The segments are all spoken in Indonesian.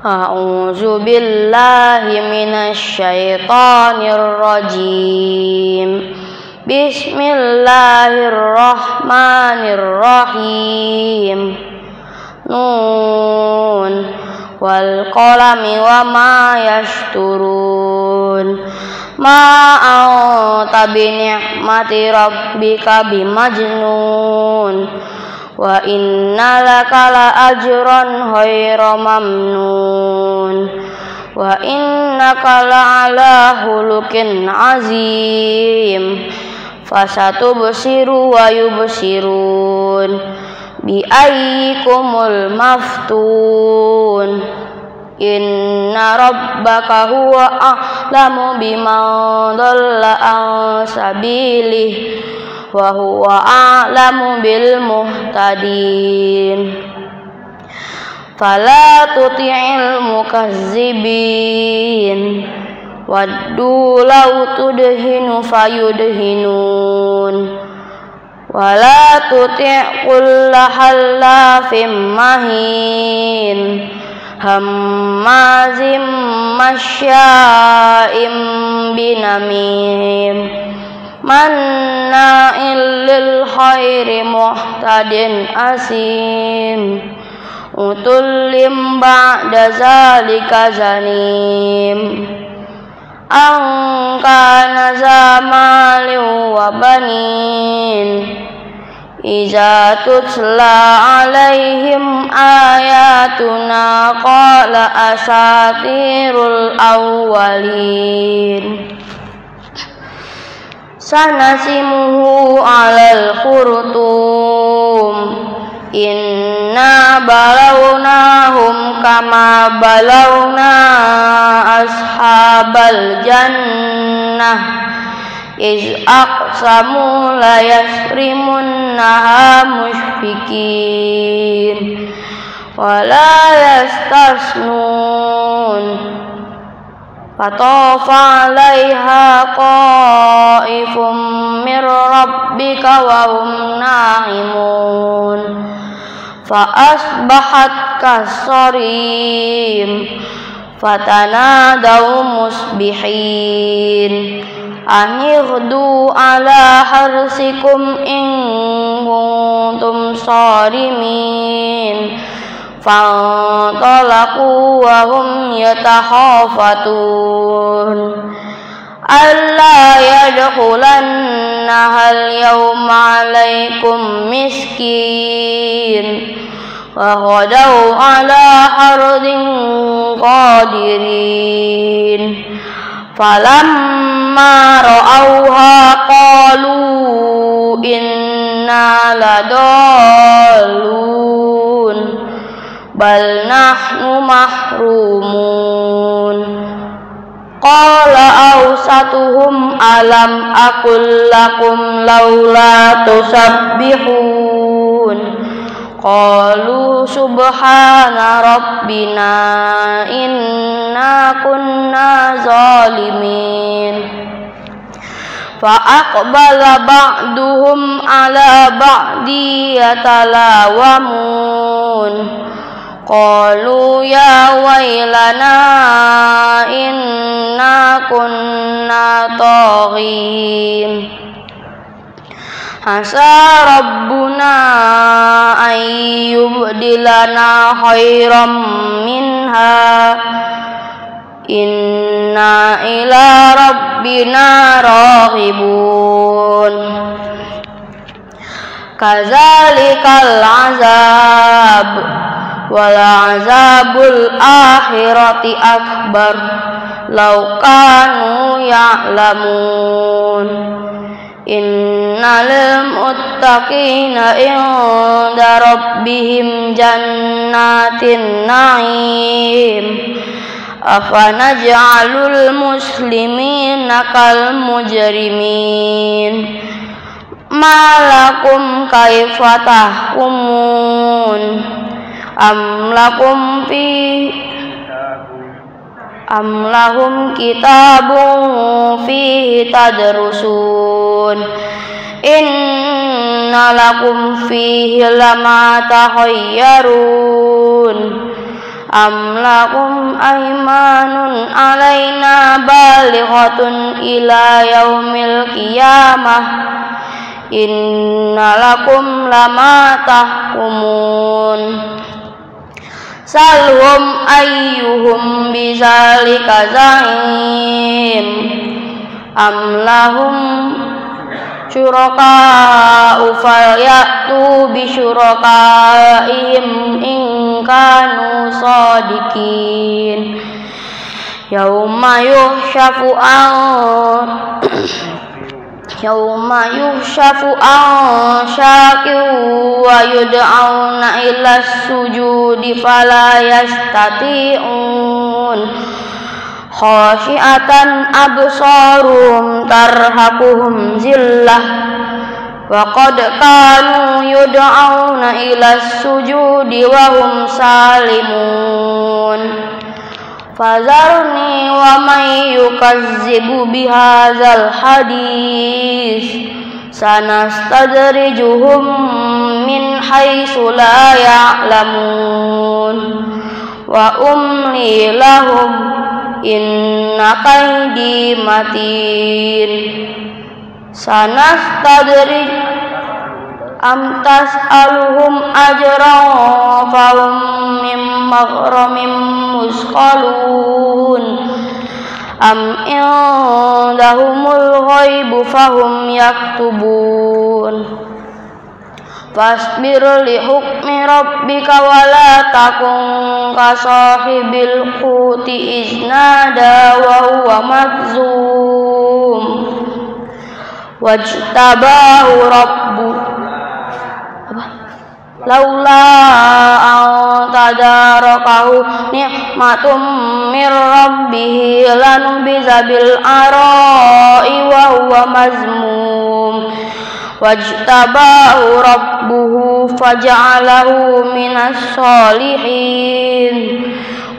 A'udzu billahi minasy syaithanir rajim. Bismillahirrahmanirrahim. Nun wal qalami wa ma yasturun. Ma anta bi ni'mati rabbika bimajnun. Wa inna laka la ajran ghairu mamnun. Wa innaka la ala khuluqin azim. Fasatubsiru wa yubsirun. Bi ayyikumul maftun. Inna rabbaka huwa a'lamu biman dhalla an sabilih wa huwa a'lamu bil muhtadin. Fala tuti'il mukazzibin. Waddu law tudhinu fayudhinun. Wala tuti' kulla hallafim mahin. Hammazim masya'im binamim. Manna'il lil khairi muhtadin asim. Utullim ba'da zalika zanim. Angkana zamalin wa banin. Iza tutla alaihim ayatuna qala asatirul awwalin. Sanasimuhu alal khurtum. Inna balawnahum kama balawna ashabal jannah. Iz aqsamu la yasrimunnaha mushfikin. Wa la yastasnun. Fatafa alaiha qaifum mir rabbika wa hum na'imun. Fa asbahat kasarim. Fatanadaw musbihin. Anighdu ala harsikum in kuntum sharimin. Fantalaqu wa hum yatakhafatun. Alla yadkhulannaha al-yawma alaykum miskin. Wa ghadaw ala hardin qadirin. Falamma ra'awha qalu inna ladallun. Bal nahnu mahrumun. Qala awsatuhum alam aqul lakum laula tusabbihun. Qalu subhana rabbina inna kunna zalimin. Fa aqbala ba'duhum ala ba'di yatalawamun. Qalu ya wailana inna kunna taghin. Asa rabbuna ayyubdilana khairam minha. Inna ila rabbina raghibun. Kazalikal azab. Wal azabul akhirati akbar. Law kanu ya'lamun. Innal muttaqina inda rabbihim jannatin na'im. Afanaj'alul muslimina kal mujrimin. Malakum kaifa tahkumun. Am lahum kitabun fihi tadrusun. Inna lakum fihi lama takhayyarun. am lakum aymanun alaina balighatun ila yaumil qiyamah inna lakum lama tahkumun salhum ayyuhum bizalika za'im am lahum syuraka'u falyatu bi syurakaihim in kanu shadiqin yauma yuhshafu an syaqin wa yud'auna ila sujudi fala yastati'un khashi'atan absaruhum tarhaquhum zillah wa qad kanu yud'auna ila sujudi wa hum salimun fazarni wa man yukazzibu bihadzal hadis sanastadrijuhum min haitsu la ya'lamun wa umli lahum inna kaidi matin sanastadrij am tas'aluhum ajran fahum min maghramin musqalun am indahumul ghaibu fahum yaktubun fasbir li hukmi rabbika wala takun ka sahibil huti iznada wa huwa makzum wajtabahu rabbu laula an tadarakahu ni'matum mir rabbih lanubiza bil ara'i wa huwa mazmum wajtabahu rabbuhu faja'alahu minas solihin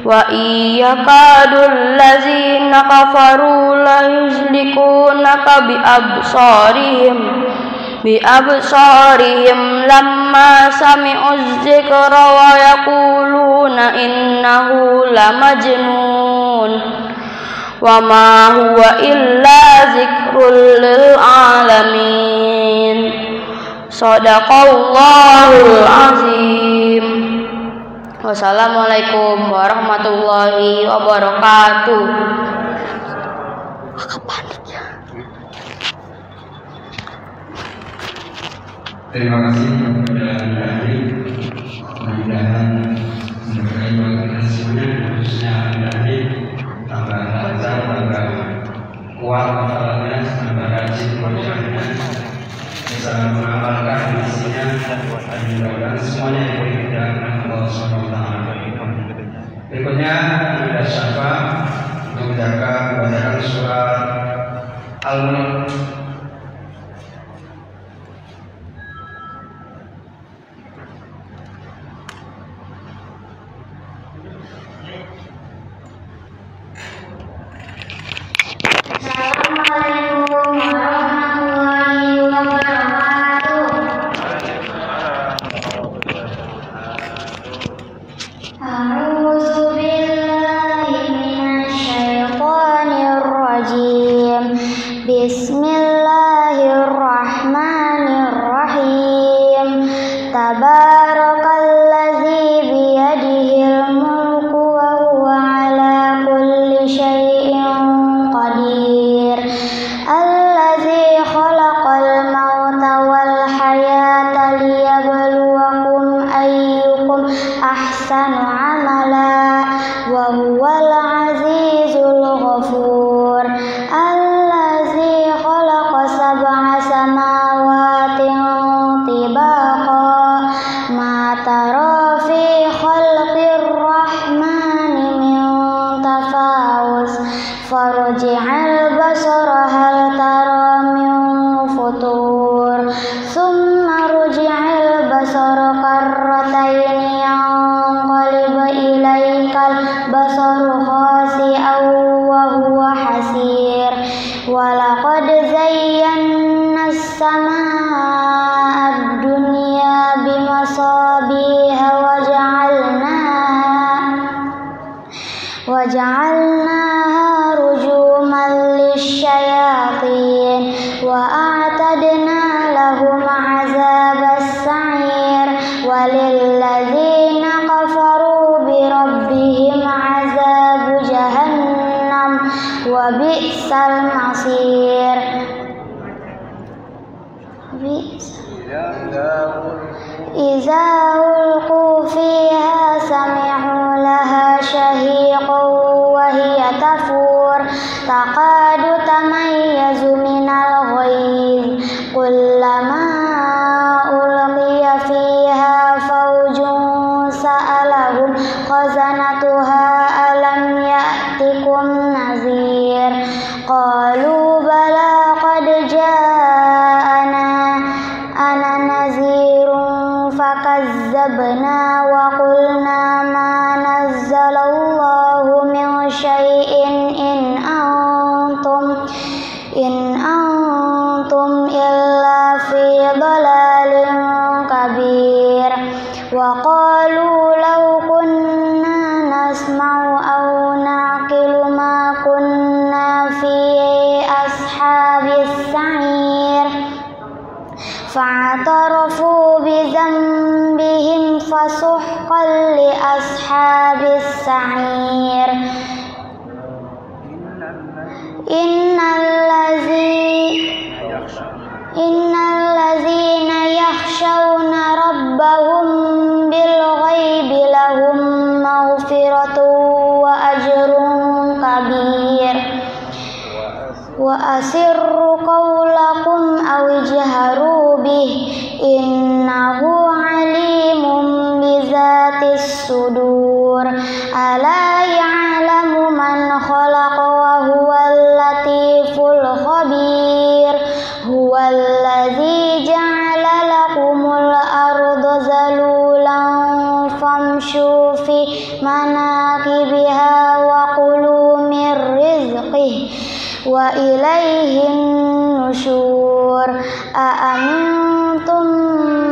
wa iyyakadul ladzina kafaru la yuzlikunaka bi absarihim lamma sami'uz dzikra wa yaquluna innahu lamajnun wa ma huwa illa zikrul lil alamin sadaqallahul azim. Wassalamualaikum warahmatullahi wabarakatuh. Panik ya. Terima kasih kepada Anda. Mudah-mudahan memberi motivasinya, khususnya Anda tambah lancar, tambah kuat hafalannya, tambah rajin belajarnya, bisa mengamalkan isinya, dan mudah-mudahan semuanya dimuliakan Allah SWT. Berikutnya ada syafa untuk menjaga bacaan surat Al-Mulk. Bismillahirrahmanirrahim. Tabarakalladzi biyadihil mulku wa huwa ala kulli syai'in qadir. Alladzi khalaqal mauta wal hayata liyabluwakum ayyukum ahsanu amala wa huwal azizul ghafur. Alladzi khalaqa sab'a samawatin tibaqa ma tara fi khalqir rahmani min tafawus farji'al basara hal tara min futur thumma rji'al basara karrataini yanqalib ilaikal basaru khasi'an wa huwa hasir wa laqad zayyana as-samaa'a ad-dunya bimasabiha wa ja'alnaha فجعلناها رجوما للشياطين وأعتدنا لهم عذاب السعير وللذين كفروا بربهم عذاب جهنم وبئس المصير. إذا ألقوا فيها سمعوا لها شهيقا وهي تفور تكاد تميز من الغيظ كلما ألقي فيها فوج سألهم خزنتها ألم يأتكم نذير قالوا بلى قد جاءنا نذير فكذبنا وقلنا ما نزل الله من شيء إن أنتم إلا في ضلال كبير. وقالوا لو كنا نسمع أو نعقل ما كنا في أصحاب السعير فاعترفوا بذنبهم فسحقا لأصحاب السعير. إن الذين يخشون ربهم بالغيب لهم مغفرة وأجر كبير. وأسروا قولكم أو اجهروا به إنه عليم بذات الصدور. ألا يعلم من خلق وهو اللطيف الخبير. هو الذي جعل لكم الأرض ذلولا فامشوا في مناكبها وكلوا من رزقه وإليه النشور. أأمنتم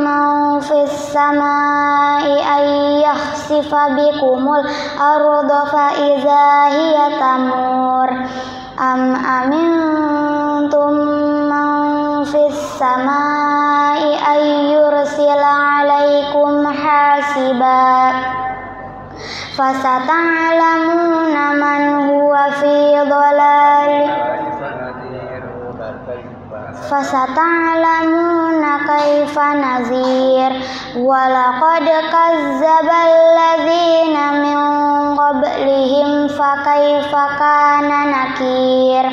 من في السماء أن يخسف بكم الأرض فإذا هي تمور أم أمنتم من في السماء أن يرسل عليكم حاسبا فستعلمون من هو في ضلال فستعلمون كيف نذير. ولقد كذب الذين من قبلهم فكيف كان نكير.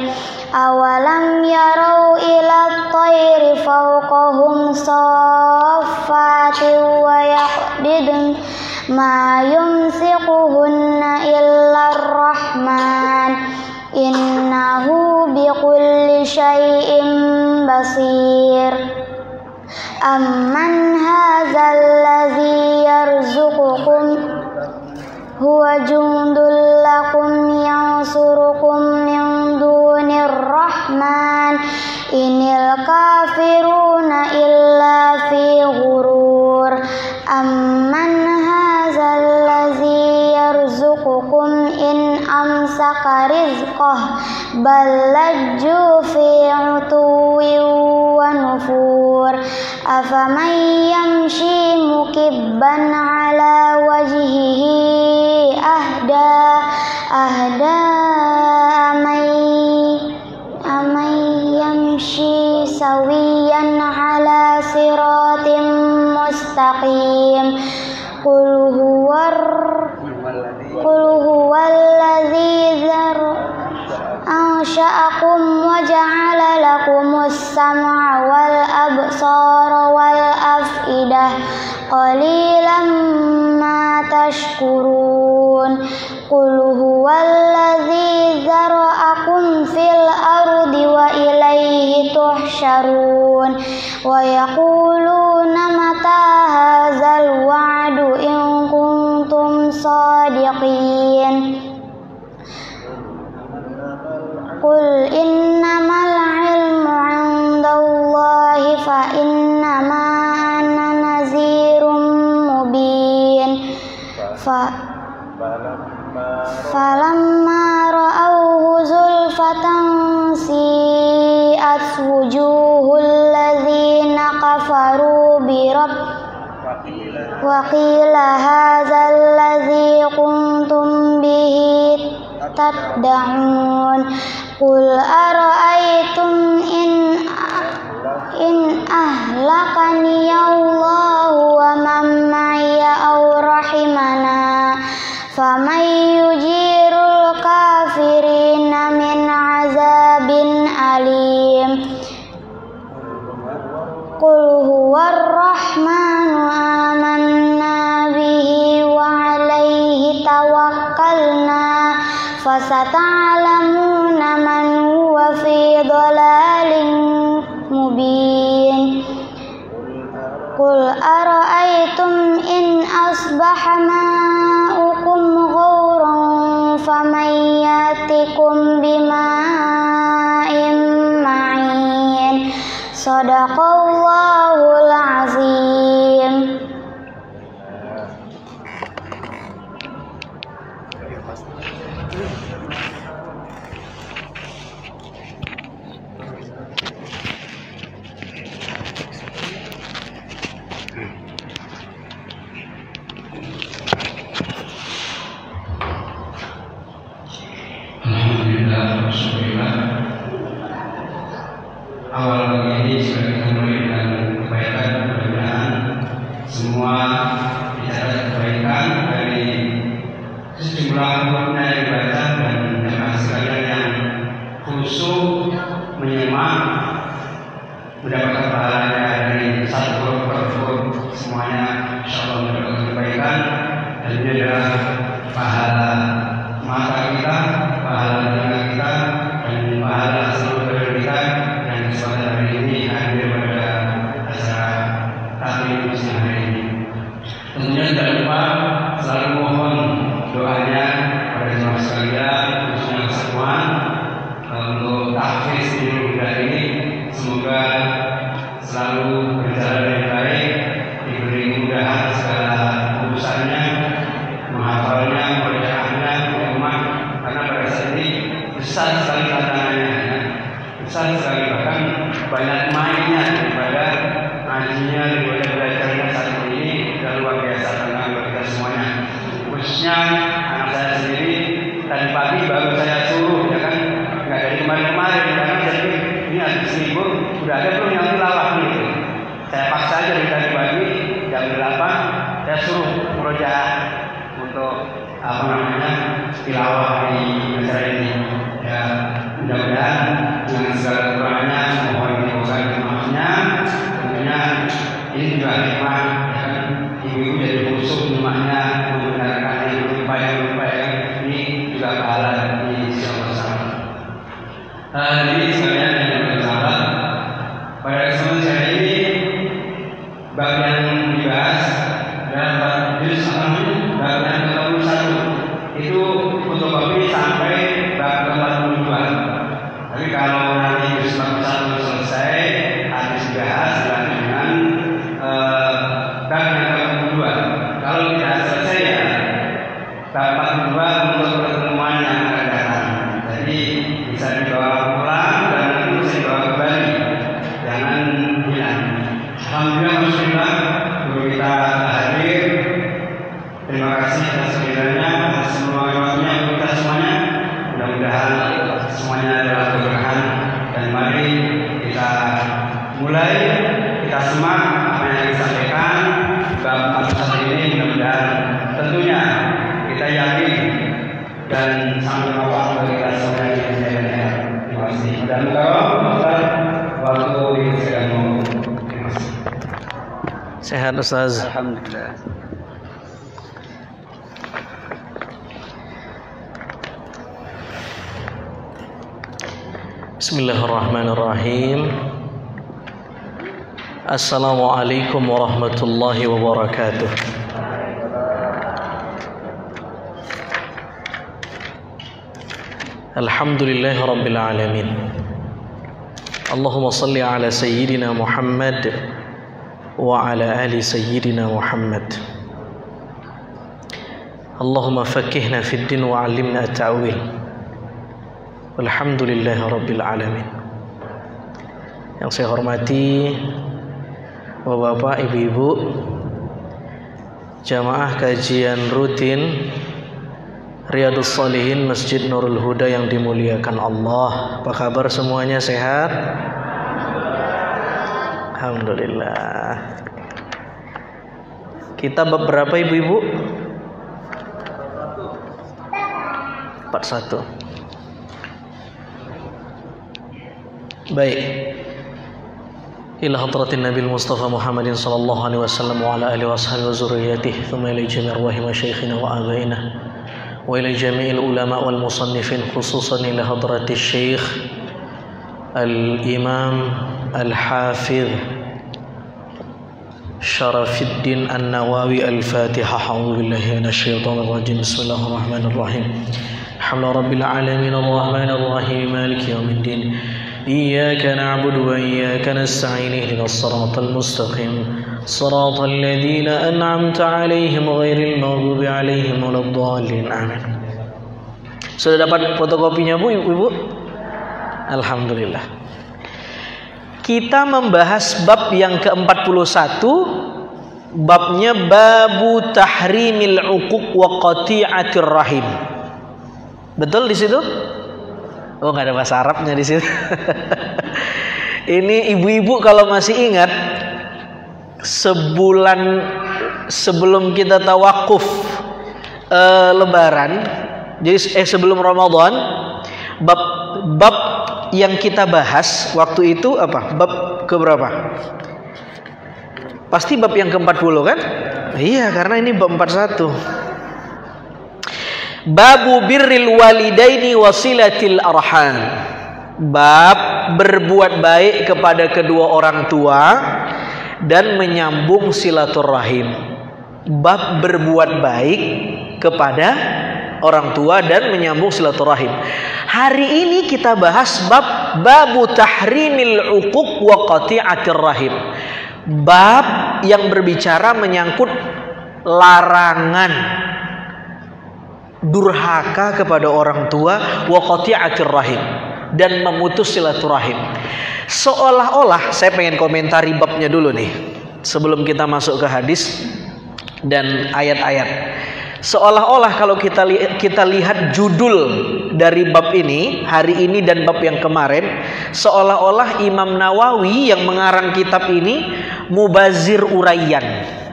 أولم يروا إلى الطير فوقهم صافات ويقبضن ما يمسكهن إلا الرحمن إنه بكل شيء بصير. أمن هذا الذي يرزقكم هو جند لكم ينصركم من دون الرحمن إن الكافرون إلا في غرور. أمن هذا الذي يرزقكم إن أمسك رزقه بل لجوا في عتو ونفور. أفمن يمشي مكبا على وجهه أهدى أمن يمشي سويا على صراط مستقيم. قل هو الذي أنشأكم وجعل لكم السمع والأبصار والأفئدة قليلا ما تشكرون. قل هو الذي ذرأكم في الأرض وإليه تحشرون. ويقولون متى هذا الوعد إن كنتم صادقين. قل إنما العلم عند الله فإنما أنا نذير مبين. falamma ra'awhu zulfatan si'at wujuhul ladzina kafaru bi wa qila hadzal ladzi kuntum bihi tad'un qul ara'aytum in ahlakani Allahu wa man ma'iya aw rahimana faman yujirul kafirina min azabin alim qul huwar rahmanu amanna bihi wa alayhi tawakkalna fasata'lamuna man huwa fi dhalalin mubin qul ara'aytum in asbaha ma'ukum ghauran faman yatikum bima'in ma'in sadaqallahul azim. Awal pagi ini sudah kita mulai dengan kebaikan, mudah-mudahan semua bicara kebaikan dari sejumlah makna yang dibaca dan jemaah sekalian yang khusyuk menyimak mendapatkan pahalanya dari satu huruf semuanya insyaallah mendapatkan kebaikan dan ini adalah pahala mata kita, pahala telinga kita dan pahala seluruh badan kita yang kesempatan hari ini hadir pada acara taklim siang hari ini. Tentunya tidak lupa selalu mohon doanya pada jemaah sekalian khususnya kesatuan untuk tahfiz Nurul Huda ini semoga selalu berjalan dengan baik, diberi kemudahan segala urusannya, menghafalnya, membacaannya, rumah karena pada saat ini besar sekali tantangannya, besar sekali bahkan banyak mainnya daripada ngajinya, daripada belajarnya saat ini dan luar biasa tantangan bagi kita semuanya. Khususnya anak saya sendiri tadi pagi baru saya suruh ya kan, nggak dari kemarin-kemarin karena saya pikir ini habis libur sudah ada belum yang tilawah gitu. Saya paksa aja dari tadi pagi jam 8 saya suruh murojaah untuk tilawah di acara ini. Ya mudah-mudahan dengan segala kekurangannya mohon dimohon maafnya. Tentunya ini juga hikmah ya kan, ibu-ibu jadi khusyuk nyimaknya, membenarkan yang lupa ini juga pahala di sisi Allah Subhanahu. Jadi sekalian yang bersahabat, pada kesempatan saya ini bab yang dibahas dalam juz bab yang ke-41 itu fotokopi sampai bab ke-42. Tapi kalau nanti juz 41 selesai habis dibahas dilanjut dengan bab yang ke-42. Kalau tidak selesai ya bab 42 untuk pertemuan yang akan datang. Jadi bisa dibawa pulang dan nanti bisa dibawa kembali, jangan hilang. Alhamdulillah guru kita hadir. Terima kasih atas kehadirannya, atas semua waktunya untuk kita semuanya. Mudah-mudahan semuanya adalah keberkahan dan mari kita mulai, kita semak apa yang disampaikan bab 41 ini. Mudah-mudahan tentunya kita yakin dan sampai awal bagi kita semuanya di jalannya. Terima kasih. Mudah-mudahan waktu ini sedang mau. Terima kasih. Sehat Ustaz. Alhamdulillah. Bismillahirrahmanirrahim. Assalamualaikum warahmatullahi wabarakatuh. Alhamdulillahi rabbil alamin. Allahumma salli ala sayyidina Muhammad wa ala ali sayyidina Muhammad. Allahumma faqqihna fid din wa 'allimna at-ta'wil. Walhamdulillahirabbil alamin. Yang saya hormati Bapak-bapak, ibu-ibu, jamaah kajian rutin Riyadhus Shalihin Masjid Nurul Huda yang dimuliakan Allah. Apa kabar semuanya, sehat? Alhamdulillah. Kita bab berapa ibu-ibu? 41. Baik. Ila hadratin Nabil Mustafa Muhammadin sallallahu alaihi wasallam wa ala alihi washabihi wa zurriyyatihi thumma ila jami' arwahi masyayikhina wa abaina wa ila jami'il ulama wal musannifin khususan ila hadratis syekh al-imam al-hafidh Syarafuddin An-Nawawi al-Fatiha. A'udzu billahi minasy syaithanir rajim. Bismillahirrahmanirrahim. Alhamdulillahi rabbil alamin arrahmanir rahim maliki yaumiddin. Iyyaka na'budu wa iyyaka nasta'in ihdinas siratal mustaqim siratal ladzina an'amta 'alaihim ghairil maghdubi 'alaihim waladdallin. Amin. Sudah dapat fotokopinya Bu, Ibu? Alhamdulillah. Kita membahas bab yang ke-41, babnya babu tahrimil uquq wa qati'atir rahim. Betul di situ? Oh, nggak ada bahasa Arabnya di situ. Ini ibu-ibu kalau masih ingat, sebulan sebelum kita tawakuf Lebaran, jadi sebelum Ramadan, bab yang kita bahas waktu itu apa? Bab keberapa? Pasti bab yang ke-40 kan? Iya, karena ini bab 41. Babu birril walidaini wasilatil arham. Bab berbuat baik kepada kedua orang tua dan menyambung silaturahim. Bab berbuat baik kepada orang tua dan menyambung silaturahim. Hari ini kita bahas bab babu tahrimil uquq wa qati'atir rahim. Bab yang berbicara menyangkut larangan durhaka kepada orang tua wa qati'atir rahim dan memutus silaturahim. Seolah-olah, saya pengen komentari babnya dulu nih sebelum kita masuk ke hadis dan ayat-ayat. Seolah-olah kalau kita lihat judul dari bab ini hari ini dan bab yang kemarin, seolah-olah Imam Nawawi yang mengarang kitab ini mubazir uraian,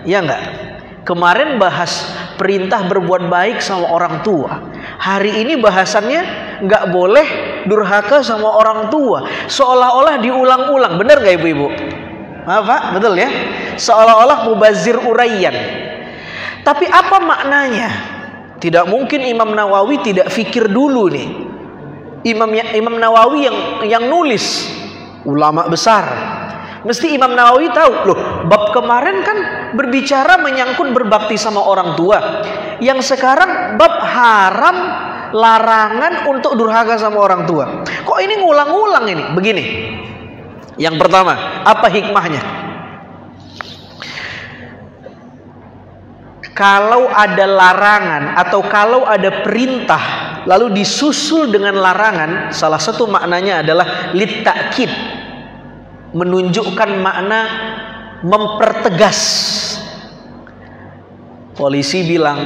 ya enggak? Kemarin bahas perintah berbuat baik sama orang tua. Hari ini bahasannya nggak boleh durhaka sama orang tua. Seolah-olah diulang-ulang. Benar nggak ibu-ibu? Apa? Betul ya? Seolah-olah mubazir uraian. Tapi apa maknanya? Tidak mungkin Imam Nawawi tidak fikir dulu nih. Imam Nawawi yang nulis, ulama besar. Mesti Imam Nawawi tahu, loh, bab kemarin kan berbicara menyangkut berbakti sama orang tua. Yang sekarang bab haram, larangan untuk durhaka sama orang tua. Kok ini ngulang-ngulang ini? Begini. Yang pertama, apa hikmahnya? Kalau ada larangan atau kalau ada perintah lalu disusul dengan larangan, salah satu maknanya adalah litakid, menunjukkan makna mempertegas. Polisi bilang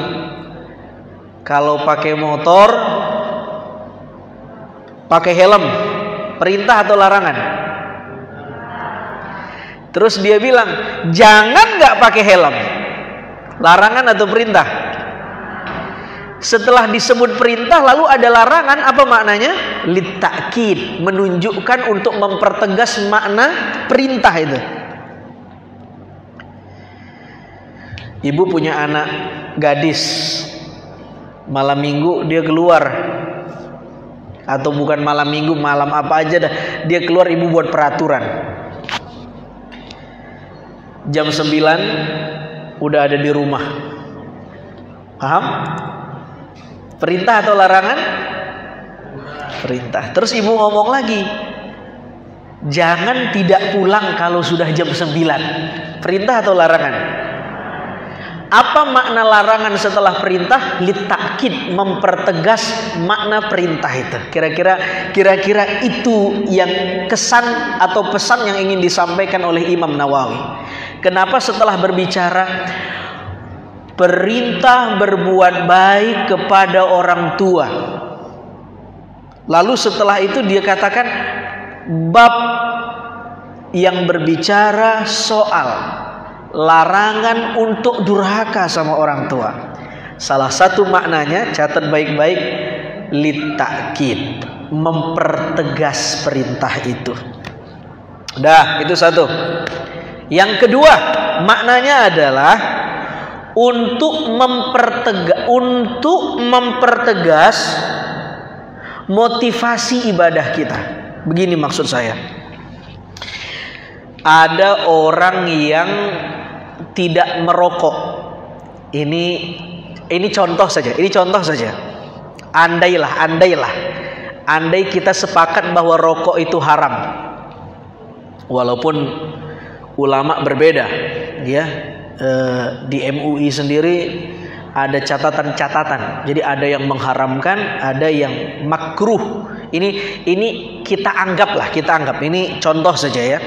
kalau pakai motor pakai helm, perintah atau larangan? Terus dia bilang jangan nggak pakai helm, larangan atau perintah? Setelah disebut perintah lalu ada larangan, apa maknanya? Litakid, menunjukkan untuk mempertegas makna perintah itu. Ibu punya anak gadis, malam minggu dia keluar, atau bukan malam minggu, malam apa aja dah, dia keluar, ibu buat peraturan. Jam 9 udah ada di rumah. Paham? Perintah atau larangan? Perintah. Terus ibu ngomong lagi, jangan tidak pulang kalau sudah jam 9. Perintah atau larangan? Apa makna larangan setelah perintah? Litakid, mempertegas makna perintah itu. Kira-kira itu yang kesan atau pesan yang ingin disampaikan oleh Imam Nawawi. Kenapa setelah berbicara perintah berbuat baik kepada orang tua, lalu setelah itu dia katakan bab yang berbicara soal larangan untuk durhaka sama orang tua. Salah satu maknanya, catat baik-baik, litakid, mempertegas perintah itu. Dah, itu satu. Yang kedua, maknanya adalah untuk mempertegas motivasi ibadah kita. Begini maksud saya. Ada orang yang tidak merokok. Ini contoh saja. Andai kita sepakat bahwa rokok itu haram. Walaupun ulama berbeda, ya. Di MUI sendiri ada catatan-catatan. Jadi ada yang mengharamkan, ada yang makruh. Ini kita anggap. Ini contoh saja ya.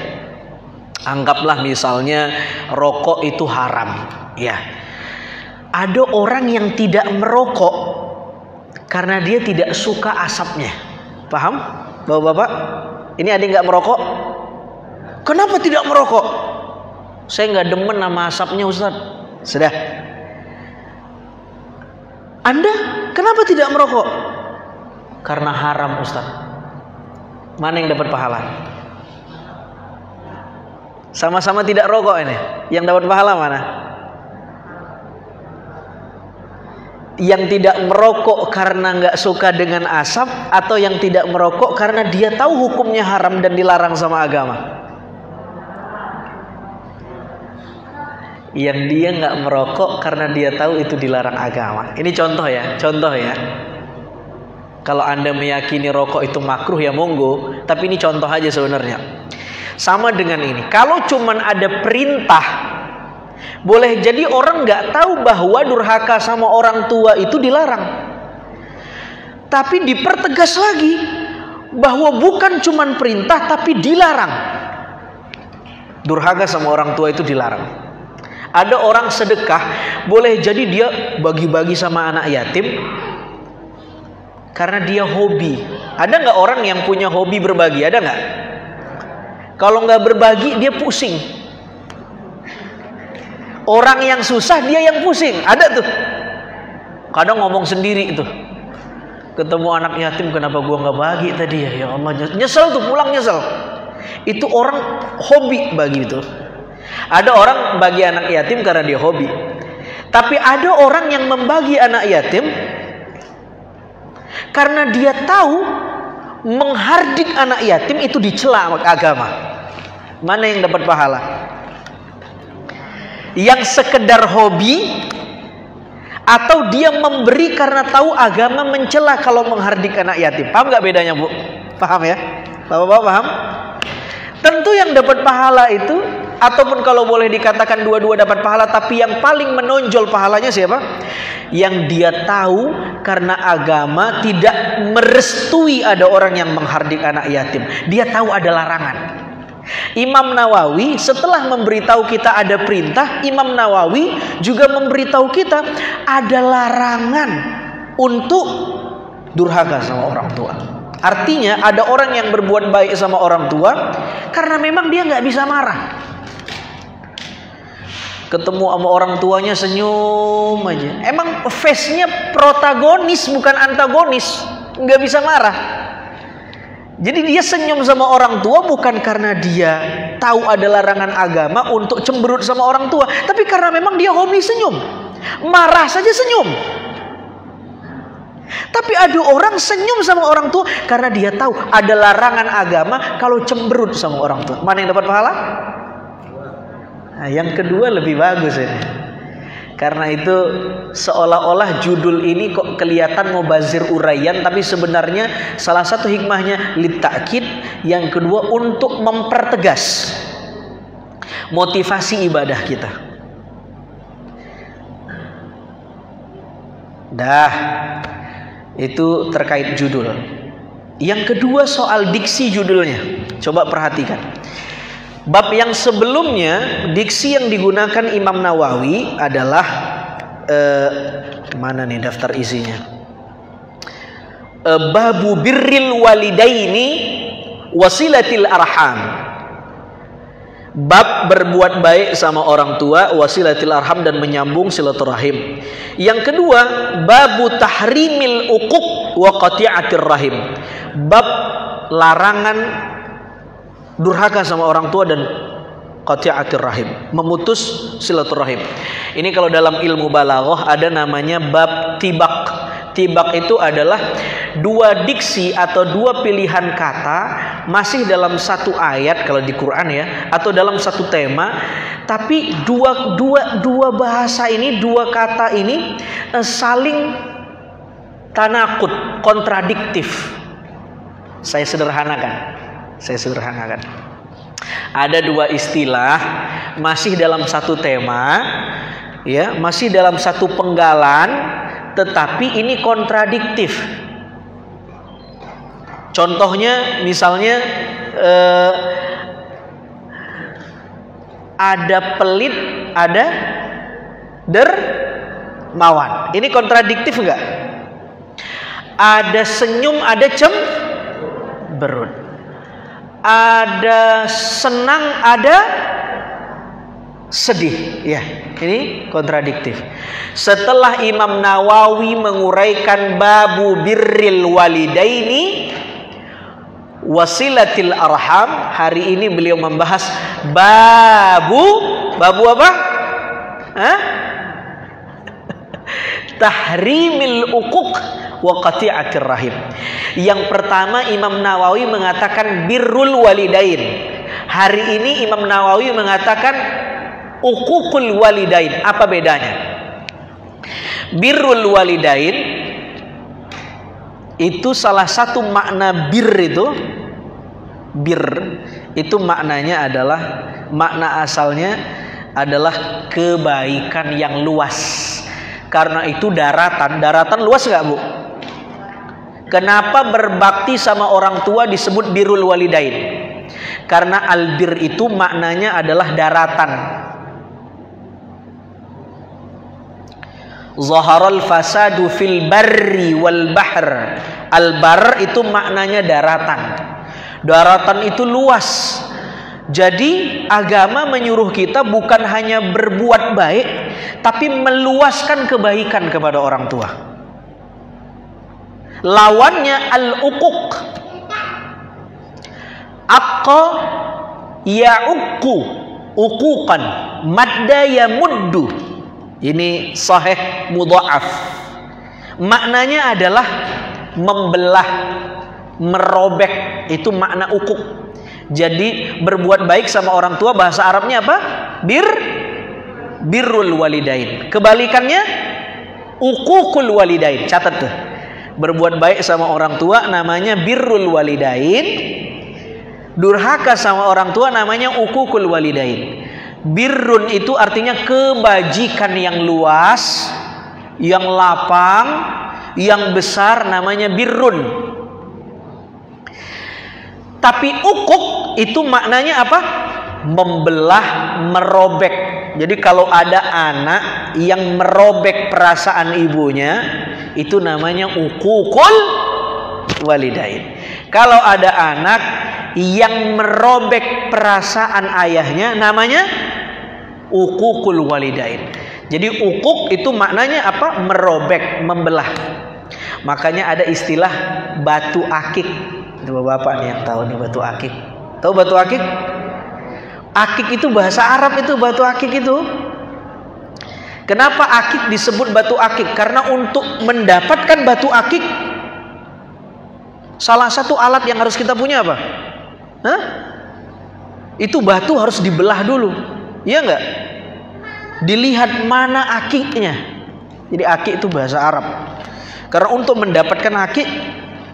Anggaplah misalnya rokok itu haram, ya. Ada orang yang tidak merokok karena dia tidak suka asapnya. Paham, Bapak-bapak? Ini ada yang nggak merokok. Kenapa tidak merokok? Saya nggak demen sama asapnya, Ustaz. Sudah. Anda kenapa tidak merokok? Karena haram, Ustaz. Mana yang dapat pahala? Sama-sama tidak rokok ini. Yang dapat pahala mana? Yang tidak merokok karena nggak suka dengan asap, atau yang tidak merokok karena dia tahu hukumnya haram dan dilarang sama agama? Yang dia nggak merokok karena dia tahu itu dilarang agama. Ini contoh ya. Kalau Anda meyakini rokok itu makruh ya monggo, tapi ini contoh aja sebenarnya. Sama dengan ini. Kalau cuman ada perintah, boleh jadi orang nggak tahu bahwa durhaka sama orang tua itu dilarang. Tapi dipertegas lagi bahwa bukan cuman perintah tapi dilarang. Durhaka sama orang tua itu dilarang. Ada orang sedekah, boleh jadi dia bagi-bagi sama anak yatim karena dia hobi. Ada nggak orang yang punya hobi berbagi? Ada nggak? Kalau nggak berbagi dia pusing. Orang yang susah dia yang pusing. Ada tuh. Kadang ngomong sendiri itu. Ketemu anak yatim, kenapa gua nggak bagi tadi ya? Ya Allah, nyesel tuh, pulang nyesel. Itu orang hobi bagi itu. Ada orang bagi anak yatim karena dia hobi. Tapi ada orang yang membagi anak yatim karena dia tahu menghardik anak yatim itu dicela agama. Mana yang dapat pahala? Yang sekedar hobi, atau dia memberi karena tahu agama mencela kalau menghardik anak yatim? Paham nggak bedanya, Bu? Paham ya? Bapak-bapak paham? Tentu yang dapat pahala itu, ataupun kalau boleh dikatakan dua-dua dapat pahala, tapi yang paling menonjol pahalanya siapa? Yang dia tahu karena agama tidak merestui ada orang yang menghardik anak yatim. Dia tahu ada larangan. Imam Nawawi setelah memberitahu kita ada perintah, Imam Nawawi juga memberitahu kita ada larangan untuk durhaka sama orang tua. Artinya ada orang yang berbuat baik sama orang tua karena memang dia nggak bisa marah. Ketemu sama orang tuanya senyum aja. Emang face-nya protagonis bukan antagonis, nggak bisa marah. Jadi dia senyum sama orang tua bukan karena dia tahu ada larangan agama untuk cemberut sama orang tua, tapi karena memang dia hobi senyum. Marah saja senyum. Tapi ada orang senyum sama orang tua karena dia tahu ada larangan agama kalau cemberut sama orang tua. Mana yang dapat pahala? Nah, yang kedua lebih bagus ini. Karena itu seolah-olah judul ini kok kelihatan mubazir uraian, tapi sebenarnya salah satu hikmahnya litakid, yang kedua untuk mempertegas motivasi ibadah kita. Dah. Itu terkait judul. Yang kedua soal diksi judulnya. Coba perhatikan. Bab yang sebelumnya diksi yang digunakan Imam Nawawi adalah mana nih daftar isinya? Babu birril walidaini wasilatil arham. Bab berbuat baik sama orang tua, wasilatil arham, dan menyambung silaturahim. Yang kedua, babu tahrimil uquq wa qati'atir rahim. Bab larangan durhaka sama orang tua dan qati'atir rahim, memutus silaturahim. Ini kalau dalam ilmu balaghah ada namanya bab tibak. Tibak itu adalah dua diksi atau dua pilihan kata masih dalam satu ayat kalau di Quran ya, atau dalam satu tema, tapi dua bahasa ini, dua kata ini saling tanakut, kontradiktif. Saya sederhanakan. Ada dua istilah masih dalam satu tema, ya, masih dalam satu penggalan, tetapi ini kontradiktif. Contohnya misalnya ada pelit, ada dermawan. Ini kontradiktif enggak? Ada senyum, ada cemberut. Ada senang, ada sedih. Ya, ini kontradiktif. Setelah Imam Nawawi menguraikan babu birril walidaini wasilatil arham, hari ini beliau membahas babu apa? Tahrimil uquq wa qati'atir rahim. Yang pertama Imam Nawawi mengatakan birrul walidain. Hari ini Imam Nawawi mengatakan uququl walidain. Apa bedanya? Birrul walidain itu salah satu makna bir itu maknanya adalah, makna asalnya adalah kebaikan yang luas. Karena itu daratan luas nggak Bu? Kenapa berbakti sama orang tua disebut birrul walidain? Karena albir itu maknanya adalah daratan. Zaharal fasadu fil barri wal bahr. Al-bar itu maknanya daratan. Daratan itu luas. Jadi agama menyuruh kita bukan hanya berbuat baik, tapi meluaskan kebaikan kepada orang tua. Lawannya al-uquq. Aqqa ya'uqqu uquqan, madda yamuddu. Ini sahih mudha'af. Maknanya adalah membelah, merobek, itu makna uquq. Jadi berbuat baik sama orang tua bahasa Arabnya apa? Birrul walidain. Kebalikannya uququl walidain. Catat tuh. Berbuat baik sama orang tua namanya birrul walidain. Durhaka sama orang tua namanya uququl walidain. Birrun itu artinya kebajikan yang luas, yang lapang, yang besar, namanya birrun. Tapi uquq itu maknanya apa? Membelah, merobek. Jadi kalau ada anak yang merobek perasaan ibunya, itu namanya uququl walidain. Kalau ada anak yang merobek perasaan ayahnya, namanya uququl walidain. Jadi uquq itu maknanya apa? Merobek, membelah. Makanya ada istilah batu akik. Itu bapak nih yang tahu nih batu akik. Tahu batu akik? Akik itu bahasa Arab, itu batu akik itu. Kenapa akik disebut batu akik? Karena untuk mendapatkan batu akik, salah satu alat yang harus kita punya apa? Itu batu harus dibelah dulu. Iya enggak? Dilihat mana akiknya. Jadi akik itu bahasa Arab. Karena untuk mendapatkan akik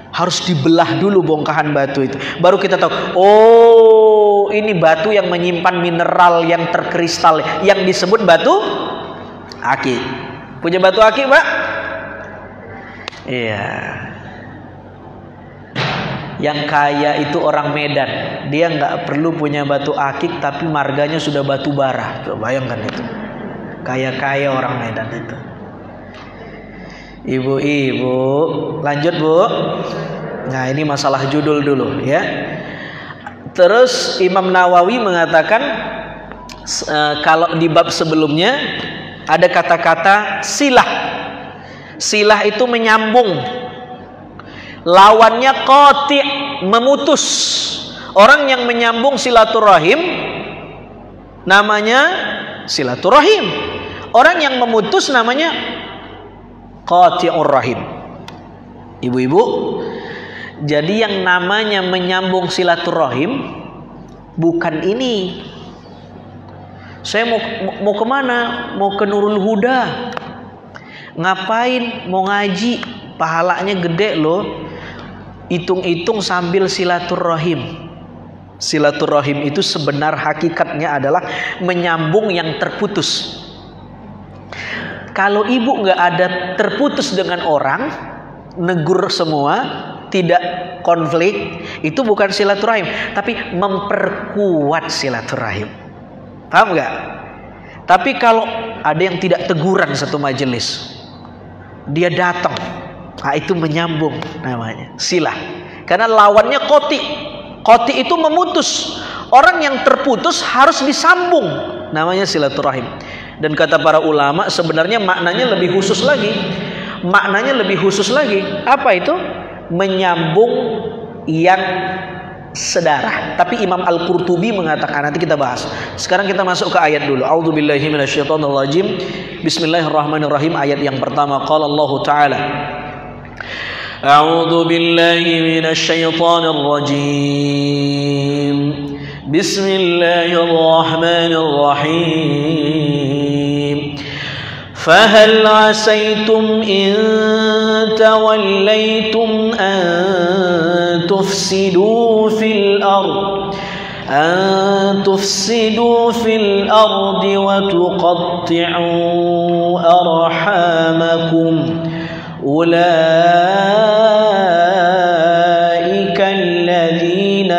harus dibelah dulu bongkahan batu itu. Baru kita tahu, oh ini batu yang menyimpan mineral yang terkristal, yang disebut batu akik. Punya batu akik Pak? Iya. Yang kaya itu orang Medan. Dia nggak perlu punya batu akik, tapi marganya sudah batu bara. Coba bayangkan itu. Kaya-kaya orang Medan itu. Ibu-ibu, lanjut Bu. Nah, ini masalah judul dulu ya. Terus Imam Nawawi mengatakan kalau di bab sebelumnya ada kata-kata silah. Silah itu menyambung. Lawannya qati', memutus. Orang yang menyambung silaturahim namanya silaturahim. Orang yang memutus namanya qati'ur rahim. Ibu-ibu, jadi yang namanya menyambung silaturahim bukan ini. Saya mau kemana? Mau ke Nurul Huda. Ngapain? Mau ngaji. Pahalanya gede loh. Hitung-hitung sambil silaturahim. Silaturahim itu sebenar hakikatnya adalah menyambung yang terputus. Kalau ibu nggak ada terputus dengan orang, negur semua, tidak konflik, itu bukan silaturahim, tapi memperkuat silaturahim. Paham nggak? Tapi kalau ada yang tidak teguran satu majelis, dia datang, nah itu menyambung namanya silah. Karena lawannya qati. Qati itu memutus. Orang yang terputus harus disambung, namanya silaturahim. Dan kata para ulama sebenarnya maknanya lebih khusus lagi. Maknanya lebih khusus lagi. Apa itu? Menyambung yang sedarah. Tapi Imam Al-Qurtubi mengatakan, nanti kita bahas. Sekarang kita masuk ke ayat dulu. A'udzubillahi minasyaitonirrajim. Bismillahirrahmanirrahim. Ayat yang pertama, qala Allah Ta'ala. A'udzubillahi minasyaitonirrajim. Bismillahirrahmanirrahim. فهل عسيتم إن توليتم أن تفسدوا في الأرض وتقطعوا أرحامكم أولئك الذين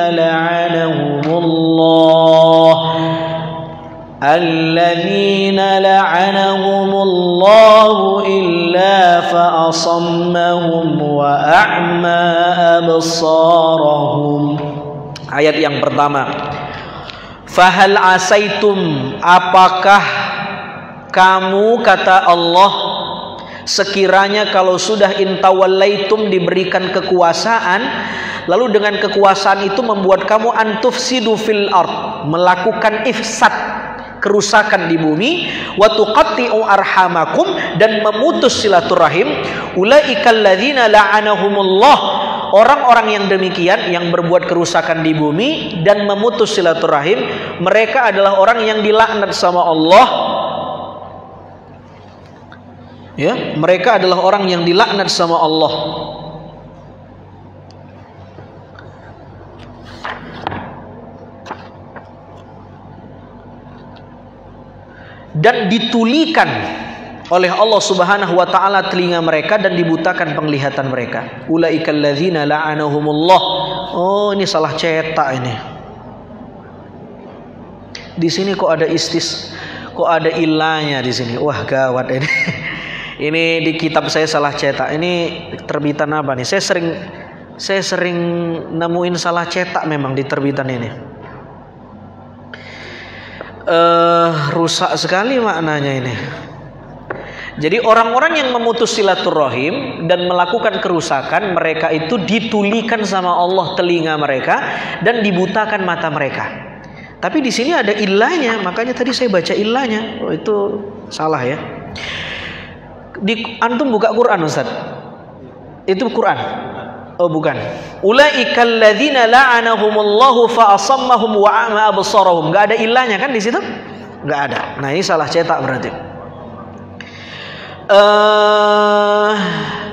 لعنهم الله إلا فأصمهم وأعمى أبصارهم. Ayat yang pertama, fahal asaitum, apakah kamu, kata Allah, sekiranya kalau sudah intawallaitum, diberikan kekuasaan, lalu dengan kekuasaan itu membuat kamu antufsidu fil ard, melakukan ifsad, kerusakan di bumi, wa tuqatti'u arhamakum, dan memutus silaturahim, ulaikal ladzina la'anahumullah, orang-orang yang demikian, yang berbuat kerusakan di bumi dan memutus silaturahim, mereka adalah orang yang dilaknat sama Allah. Ya, mereka adalah orang yang dilaknat sama Allah. Dan ditulikan oleh Allah Subhanahu wa taala telinga mereka dan dibutakan penglihatan mereka. Ulaikal ladzina la'anahumullah. Oh, ini salah cetak ini. Di sini kok ada kok ada ilahnya di sini. Wah, gawat ini. Ini di kitab saya salah cetak. Ini terbitan apa nih? Saya sering nemuin salah cetak memang di terbitan ini. Rusak sekali maknanya ini. Jadi orang-orang yang memutus silaturahim dan melakukan kerusakan, mereka itu ditulikan sama Allah telinga mereka dan dibutakan mata mereka. Tapi di sini ada ilahnya, makanya tadi saya baca ilahnya. Oh, itu salah ya. Antum buka Quran, Ustaz. Itu Quran. Oh, bukan. Ulaikal ladzina la'anahumullahu fa asammahum wa a'ma absarahum. Enggak ada ilahnya kan di situ? Enggak ada. Nah, ini salah cetak berarti.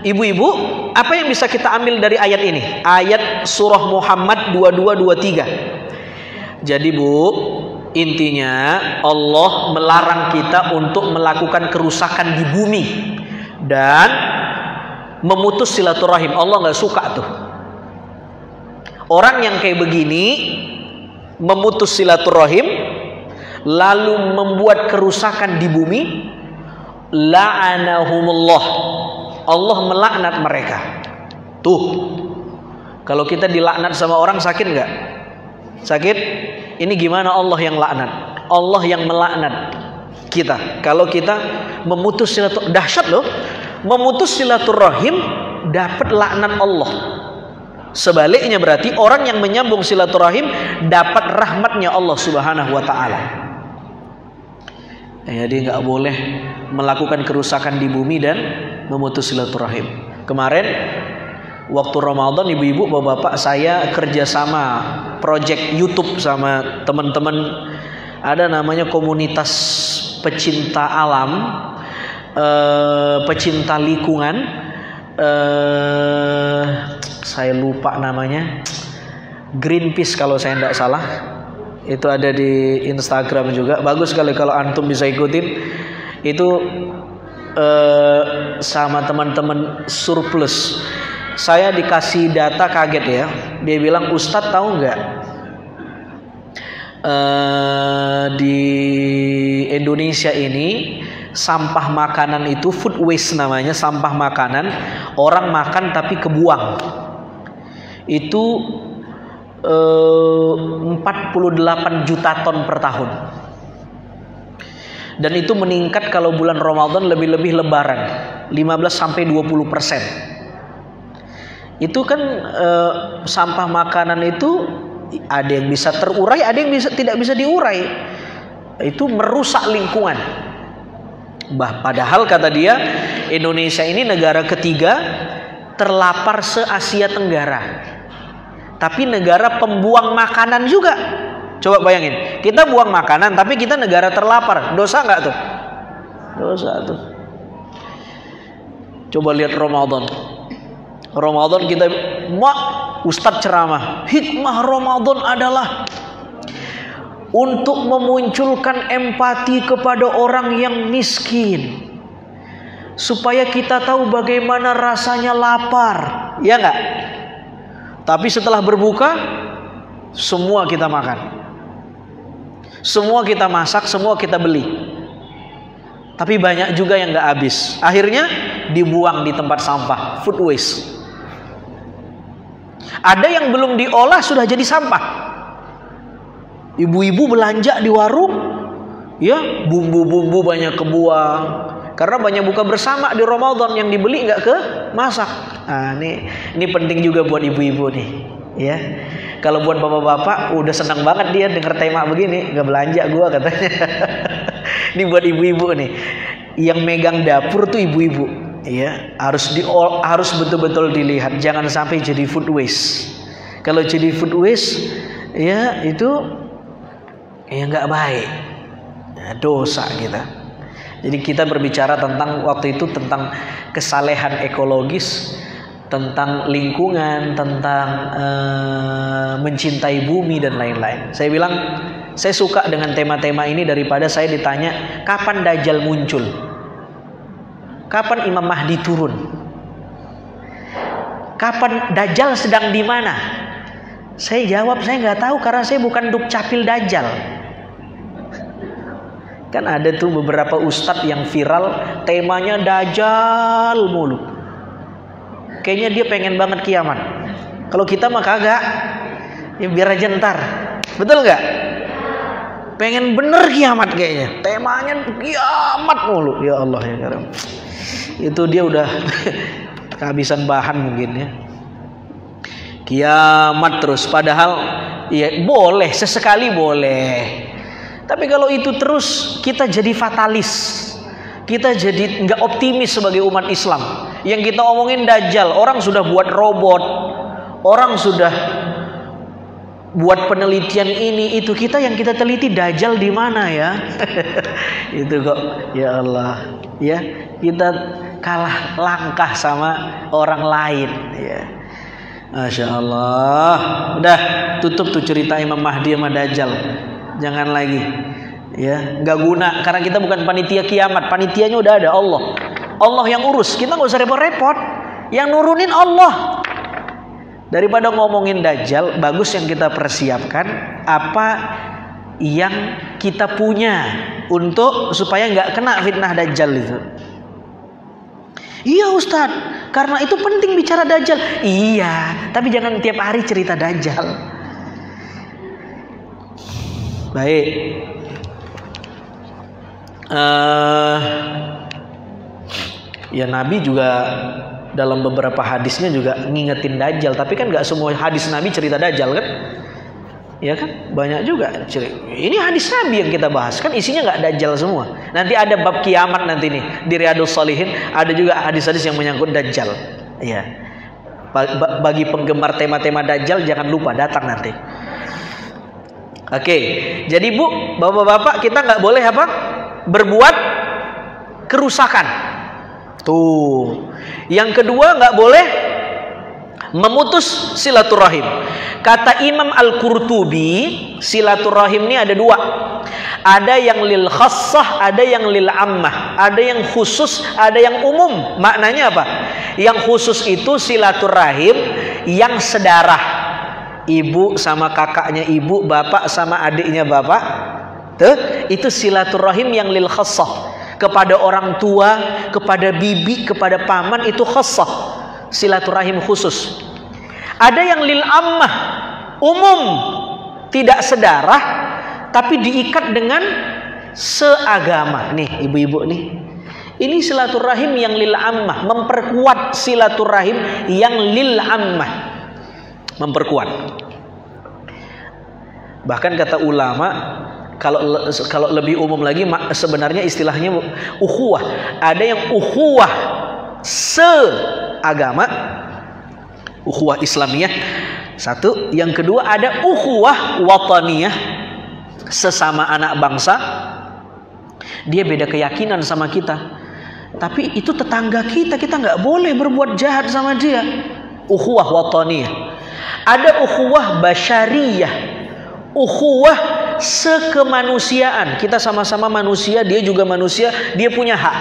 Ibu-ibu, apa yang bisa kita ambil dari ayat ini? Ayat surah Muhammad 22-23. Jadi Bu, intinya Allah melarang kita untuk melakukan kerusakan di bumi dan memutus silaturahim. Allah nggak suka tuh. Orang yang kayak begini memutus silaturahim lalu membuat kerusakan di bumi, la'anahumullah. Allah melaknat mereka. Tuh. Kalau kita dilaknat sama orang sakit nggak? Sakit? Ini gimana Allah yang laknat? Allah yang melaknat kita. Kalau kita memutus silaturahim, dahsyat loh. Memutus silaturahim dapat laknat Allah. Sebaliknya berarti orang yang menyambung silaturahim dapat rahmatnya Allah Subhanahu wa taala. Jadi nggak boleh melakukan kerusakan di bumi dan memutus silaturahim. Kemarin waktu Ramadan, ibu-ibu, bapak-bapak, saya kerjasama project YouTube sama teman-teman. Ada namanya komunitas pecinta alam, pecinta lingkungan. Saya lupa namanya, Greenpeace kalau saya tidak salah. Itu ada di Instagram juga. Bagus sekali kalau antum bisa ikutin. Itu sama teman-teman surplus. Saya dikasih data kaget ya. Dia bilang, Ustadz tahu nggak, di Indonesia ini sampah makanan itu food waste namanya, sampah makanan orang makan tapi kebuang. Itu 48 juta ton per tahun. Dan itu meningkat kalau bulan Ramadan, lebih-lebih Lebaran 15-20%. Itu kan sampah makanan itu ada yang bisa terurai, ada yang tidak bisa diurai. Itu merusak lingkungan. Padahal kata dia, Indonesia ini negara ketiga terlapar se-Asia Tenggara. Tapi negara pembuang makanan juga. Coba bayangin, kita buang makanan tapi kita negara terlapar. Dosa nggak tuh? Dosa tuh. Coba lihat Ramadan. Ramadan kita, Ustadz ceramah, hikmah Ramadan adalah untuk memunculkan empati kepada orang yang miskin, supaya kita tahu bagaimana rasanya lapar, ya nggak? Tapi setelah berbuka, semua kita makan, semua kita masak, semua kita beli. Tapi banyak juga yang nggak habis. Akhirnya dibuang di tempat sampah, food waste. Ada yang belum diolah sudah jadi sampah. Ibu-ibu belanja di warung, ya bumbu-bumbu banyak kebuang. Karena banyak buka bersama di Ramadan, yang dibeli nggak masak. Nah, ini penting juga buat ibu-ibu nih, ya. Kalau buat bapak-bapak udah senang banget dia dengar tema begini, nggak belanja gua katanya. Ini buat ibu-ibu nih, yang megang dapur tuh ibu-ibu, ya harus betul-betul dilihat, jangan sampai jadi food waste. Kalau jadi food waste, ya itu ya nggak baik, ya, dosa kita. Jadi kita berbicara tentang waktu itu tentang kesalehan ekologis, tentang lingkungan, tentang mencintai bumi dan lain-lain. Saya bilang saya suka dengan tema-tema ini daripada saya ditanya kapan Dajjal muncul, kapan Imam Mahdi turun, kapan Dajjal sedang di mana. Saya jawab saya nggak tahu karena saya bukan dukcapil Dajjal. Kan ada tuh beberapa ustadz yang viral temanya Dajjal mulu. Kayaknya dia pengen banget kiamat. Kalau kita mah kagak, ya biar aja ntar. Betul nggak? Pengen bener kiamat kayaknya. Temanya kiamat mulu. Ya Allah ya karim. Itu dia udah kehabisan bahan mungkin ya. Kiamat terus. Padahal ya boleh, sesekali boleh. Tapi kalau itu terus kita jadi fatalis, kita jadi nggak optimis sebagai umat Islam. Yang kita omongin Dajjal, orang sudah buat robot, orang sudah buat penelitian ini itu, kita yang kita teliti Dajjal di mana ya? Itu kok, ya Allah, ya kita kalah langkah sama orang lain. Ya. Masya Allah, udah tutup tuh cerita Imam Mahdi sama Dajjal. Jangan lagi, ya nggak guna karena kita bukan panitia kiamat, panitianya udah ada Allah yang urus, kita nggak usah repot-repot. Yang nurunin Allah. Daripada ngomongin Dajjal, bagus yang kita persiapkan apa yang kita punya untuk supaya nggak kena fitnah Dajjal itu. Iya Ustadz, karena itu penting bicara Dajjal. Iya, tapi jangan tiap hari cerita Dajjal. Baik. Ya Nabi juga dalam beberapa hadisnya juga ngingetin Dajjal. Tapi kan nggak semua hadis Nabi cerita Dajjal kan? Ya kan, banyak juga. Ini hadis Nabi yang kita bahas kan isinya nggak Dajjal semua. Nanti ada bab kiamat nanti nih di Riyadhus Shalihin ada juga hadis-hadis yang menyangkut Dajjal. Ya, bagi penggemar tema-tema Dajjal jangan lupa datang nanti. Oke, jadi Bu, bapak-bapak kita nggak boleh apa? Berbuat kerusakan. Tuh. Yang kedua nggak boleh memutus silaturahim. Kata Imam Al-Qurtubi, silaturahim ini ada dua. Ada yang lil khassah, ada yang lil ammah. Ada yang khusus, ada yang umum. Maknanya apa? Yang khusus itu silaturahim yang sedarah. Ibu sama kakaknya ibu, bapak sama adiknya bapak. Tuh, itu silaturahim yang lil khassah. Kepada orang tua, kepada bibi, kepada paman itu khassah. Silaturahim khusus. Ada yang lil ammah, umum, tidak sedarah tapi diikat dengan seagama. Nih ibu-ibu nih, ini silaturahim yang lil ammah, memperkuat silaturahim yang lil ammah, memperkuat. Bahkan kata ulama, kalau lebih umum lagi sebenarnya istilahnya ukhuwah. Ada yang ukhuwah seagama, ukhuwah Islamiyah. Satu, yang kedua ada ukhuwah wataniyah, sesama anak bangsa. Dia beda keyakinan sama kita, tapi itu tetangga kita, kita nggak boleh berbuat jahat sama dia. Ukhuwah wataniyah. Ada ukhuwah basyariyah, ukhuwah sekemanusiaan. Kita sama-sama manusia, dia juga manusia, dia punya hak.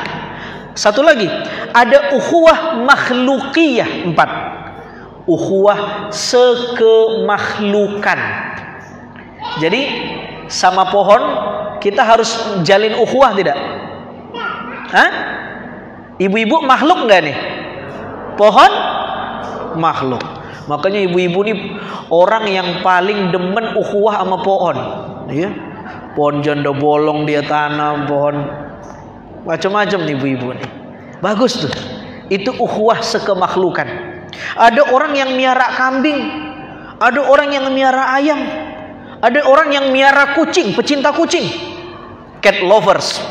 Satu lagi, ada ukhuwah makhlukiyah. 4. Ukhuwah sekemakhlukan. Jadi sama pohon kita harus jalin ukhuwah tidak? Hah? Ibu-ibu makhluk nggak nih? Pohon makhluk. Makanya ibu-ibu nih orang yang paling demen ukhuwah sama pohon. Ya? Pohon janda bolong dia tanam, pohon macam-macam nih ibu-ibu nih. Bagus tuh. Itu ukhuwah sekemakhlukan. Ada orang yang miara kambing, ada orang yang miara ayam, ada orang yang miara kucing, pecinta kucing, cat lovers.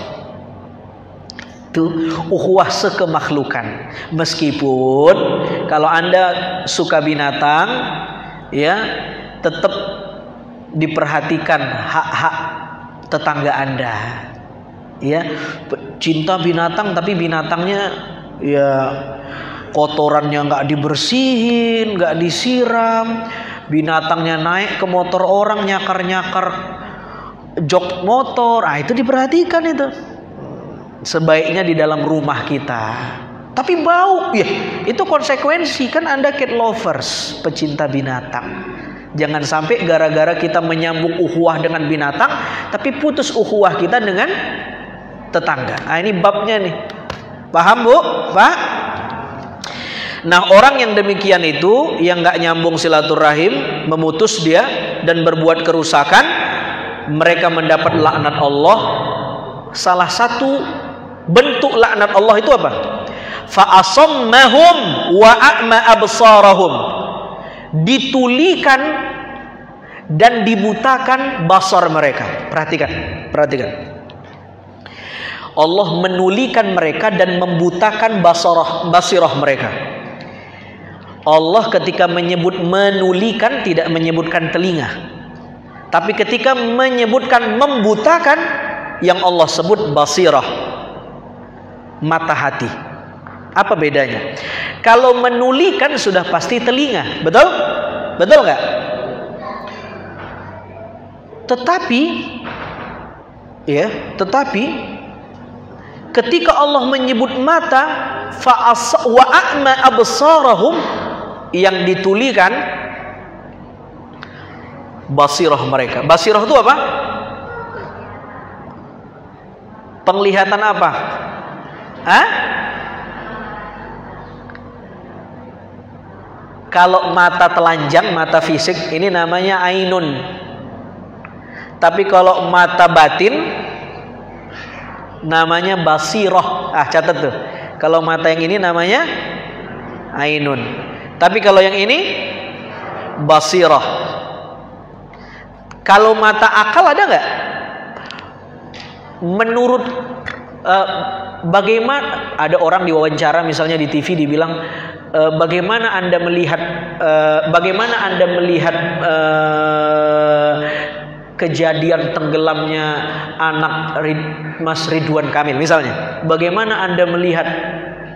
Itu ukhuwah sekemakhlukan. Meskipun kalau Anda suka binatang, ya tetap diperhatikan hak-hak tetangga Anda. Ya, cinta binatang tapi binatangnya ya kotorannya nggak dibersihin, nggak disiram, binatangnya naik ke motor orang, nyakar-nyakar jok motor, itu diperhatikan itu. Sebaiknya di dalam rumah kita. Tapi bau, ya itu konsekuensi kan. Anda cat lovers, pecinta binatang. Jangan sampai gara-gara kita menyambung ukhuwah dengan binatang, tapi putus ukhuwah kita dengan tetangga. Ini babnya nih. Paham Bu? Pak? Nah orang yang demikian itu, yang nggak nyambung silaturahim, memutus dia dan berbuat kerusakan, mereka mendapat laknat Allah. Salah satu bentuk laknat Allah itu apa? Fa'asammahum wa a'ma absarahum. Ditulikan dan dibutakan basar mereka. Perhatikan. Allah menulikan mereka dan membutakan basirah mereka. Allah ketika menyebut menulikan tidak menyebutkan telinga, tapi ketika menyebutkan membutakan, yang Allah sebut basirah, mata hati. Apa bedanya? Kalau menulikan sudah pasti telinga, betul? Betul nggak? Tetapi ketika Allah menyebut mata, wa a'ma absarahum, yang ditulikan basirah mereka. Basirah itu apa? Penglihatan apa? Hah? Kalau mata telanjang, mata fisik, ini namanya ainun. Tapi kalau mata batin namanya basirah. Catat tuh. Kalau mata yang ini namanya ainun. Tapi kalau yang ini basirah. Kalau mata akal ada nggak? Menurut bagaimana, ada orang diwawancara misalnya di TV dibilang, bagaimana Anda melihat kejadian tenggelamnya anak Mas Ridwan Kamil misalnya. Bagaimana Anda melihat?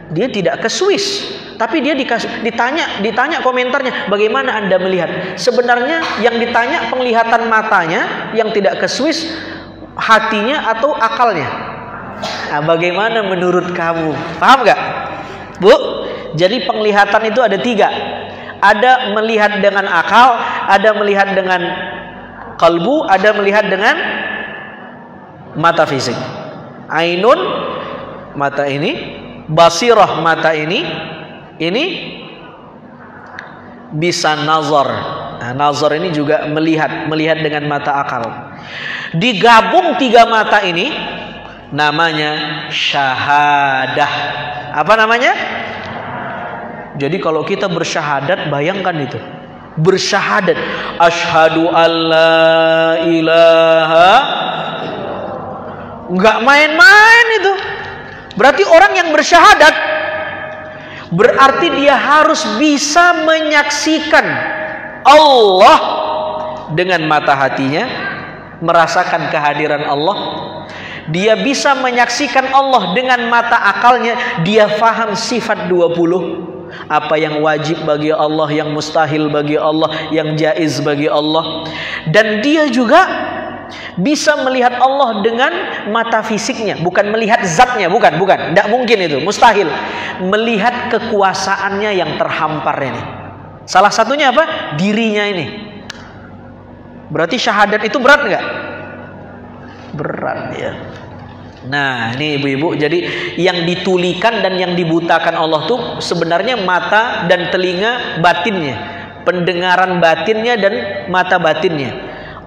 Dia tidak ke Swiss, tapi dia ditanya komentarnya, bagaimana Anda melihat? Sebenarnya yang ditanya penglihatan matanya yang tidak ke Swiss, hatinya atau akalnya. Nah, bagaimana menurut kamu? Paham gak, Bu? Jadi penglihatan itu ada 3. Ada melihat dengan akal, ada melihat dengan kalbu, ada melihat dengan mata fisik. Ainun, mata ini. Basirah, mata ini bisa nazar. Nah, nazar ini juga melihat dengan mata akal. Digabung 3 mata ini namanya syahadah. Apa namanya? Jadi kalau kita bersyahadat, bayangkan itu. Bersyahadat, asyhadu alla ilaha, nggak main-main itu. Berarti orang yang bersyahadat berarti dia harus bisa menyaksikan Allah dengan mata hatinya, merasakan kehadiran Allah. Dia bisa menyaksikan Allah dengan mata akalnya, dia faham sifat 20. Apa yang wajib bagi Allah, yang mustahil bagi Allah, yang jaiz bagi Allah. Dan dia juga bisa melihat Allah dengan mata fisiknya, bukan melihat zatnya, bukan, tidak mungkin itu, mustahil. Melihat kekuasaannya yang terhampar ini. Salah satunya apa? Dirinya ini. Berarti syahadat itu berat nggak? Berat ya. Nah, ini ibu-ibu, jadi yang ditulikan dan yang dibutakan Allah tuh sebenarnya mata dan telinga batinnya, pendengaran batinnya dan mata batinnya.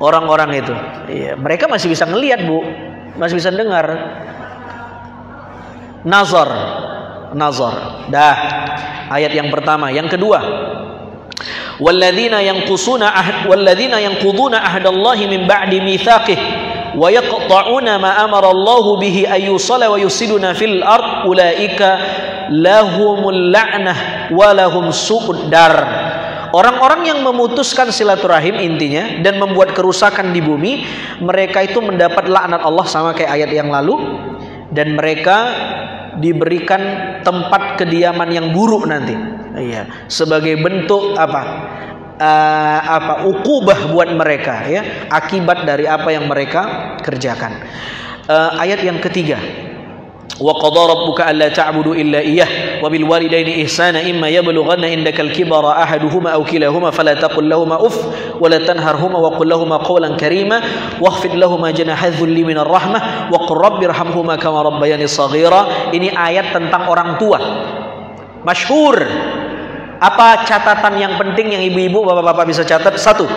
Orang-orang itu, iya, mereka masih bisa ngelihat, Bu, masih bisa dengar. Nazar. Dah, ayat yang pertama. Yang kedua, walladzina yanquduna ahdallahi min ba'di mitsaqih wa yaqta'una ma amara Allahu bihi ayyusala wa yusiduna fil ard ulaika lahumul la'nah wa lahum su'ud dar. Orang-orang yang memutuskan silaturahim intinya dan membuat kerusakan di bumi, mereka itu mendapat laknat Allah, sama kayak ayat yang lalu, dan mereka diberikan tempat kediaman yang buruk nanti. Iya, sebagai bentuk ukubah buat mereka, ya, akibat dari apa yang mereka kerjakan. Ayat yang ketiga, wa qadara rabbuka alla ta'budu illa iyyah wa bil walidaini ihsana imma yablughanna indakal kibara ahaduhuma aw kilahuma fala taqul lahumā uff wa la tanharhumā wa qul lahumā qawlan karīmā wakhfid lahumā janāha dhulli minar rahmah wa qur rabbirhamhumā kamā rabbayani shaghīrā. Ini ayat tentang orang tua. Masyhur. Apa catatan yang penting yang ibu-ibu, bapak-bapak bisa catat? Satu.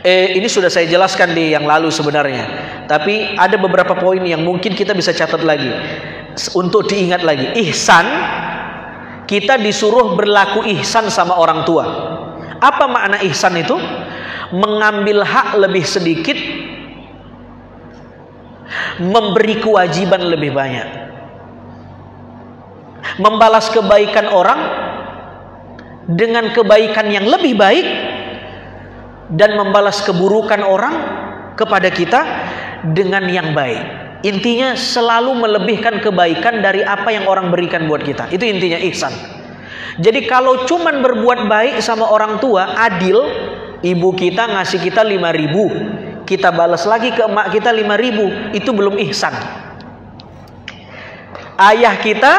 Ini sudah saya jelaskan di yang lalu sebenarnya, tapi ada beberapa poin yang mungkin kita bisa catat lagi untuk diingat lagi. Ihsan, kita disuruh berlaku ihsan sama orang tua. Apa makna ihsan itu? Mengambil hak lebih sedikit, memberi kewajiban lebih banyak, membalas kebaikan orang dengan kebaikan yang lebih baik, dan membalas keburukan orang kepada kita dengan yang baik. Intinya selalu melebihkan kebaikan dari apa yang orang berikan buat kita. Itu intinya ihsan. Jadi kalau cuman berbuat baik sama orang tua, adil, ibu kita ngasih kita 5.000, kita balas lagi ke emak kita 5.000, itu belum ihsan. ayah kita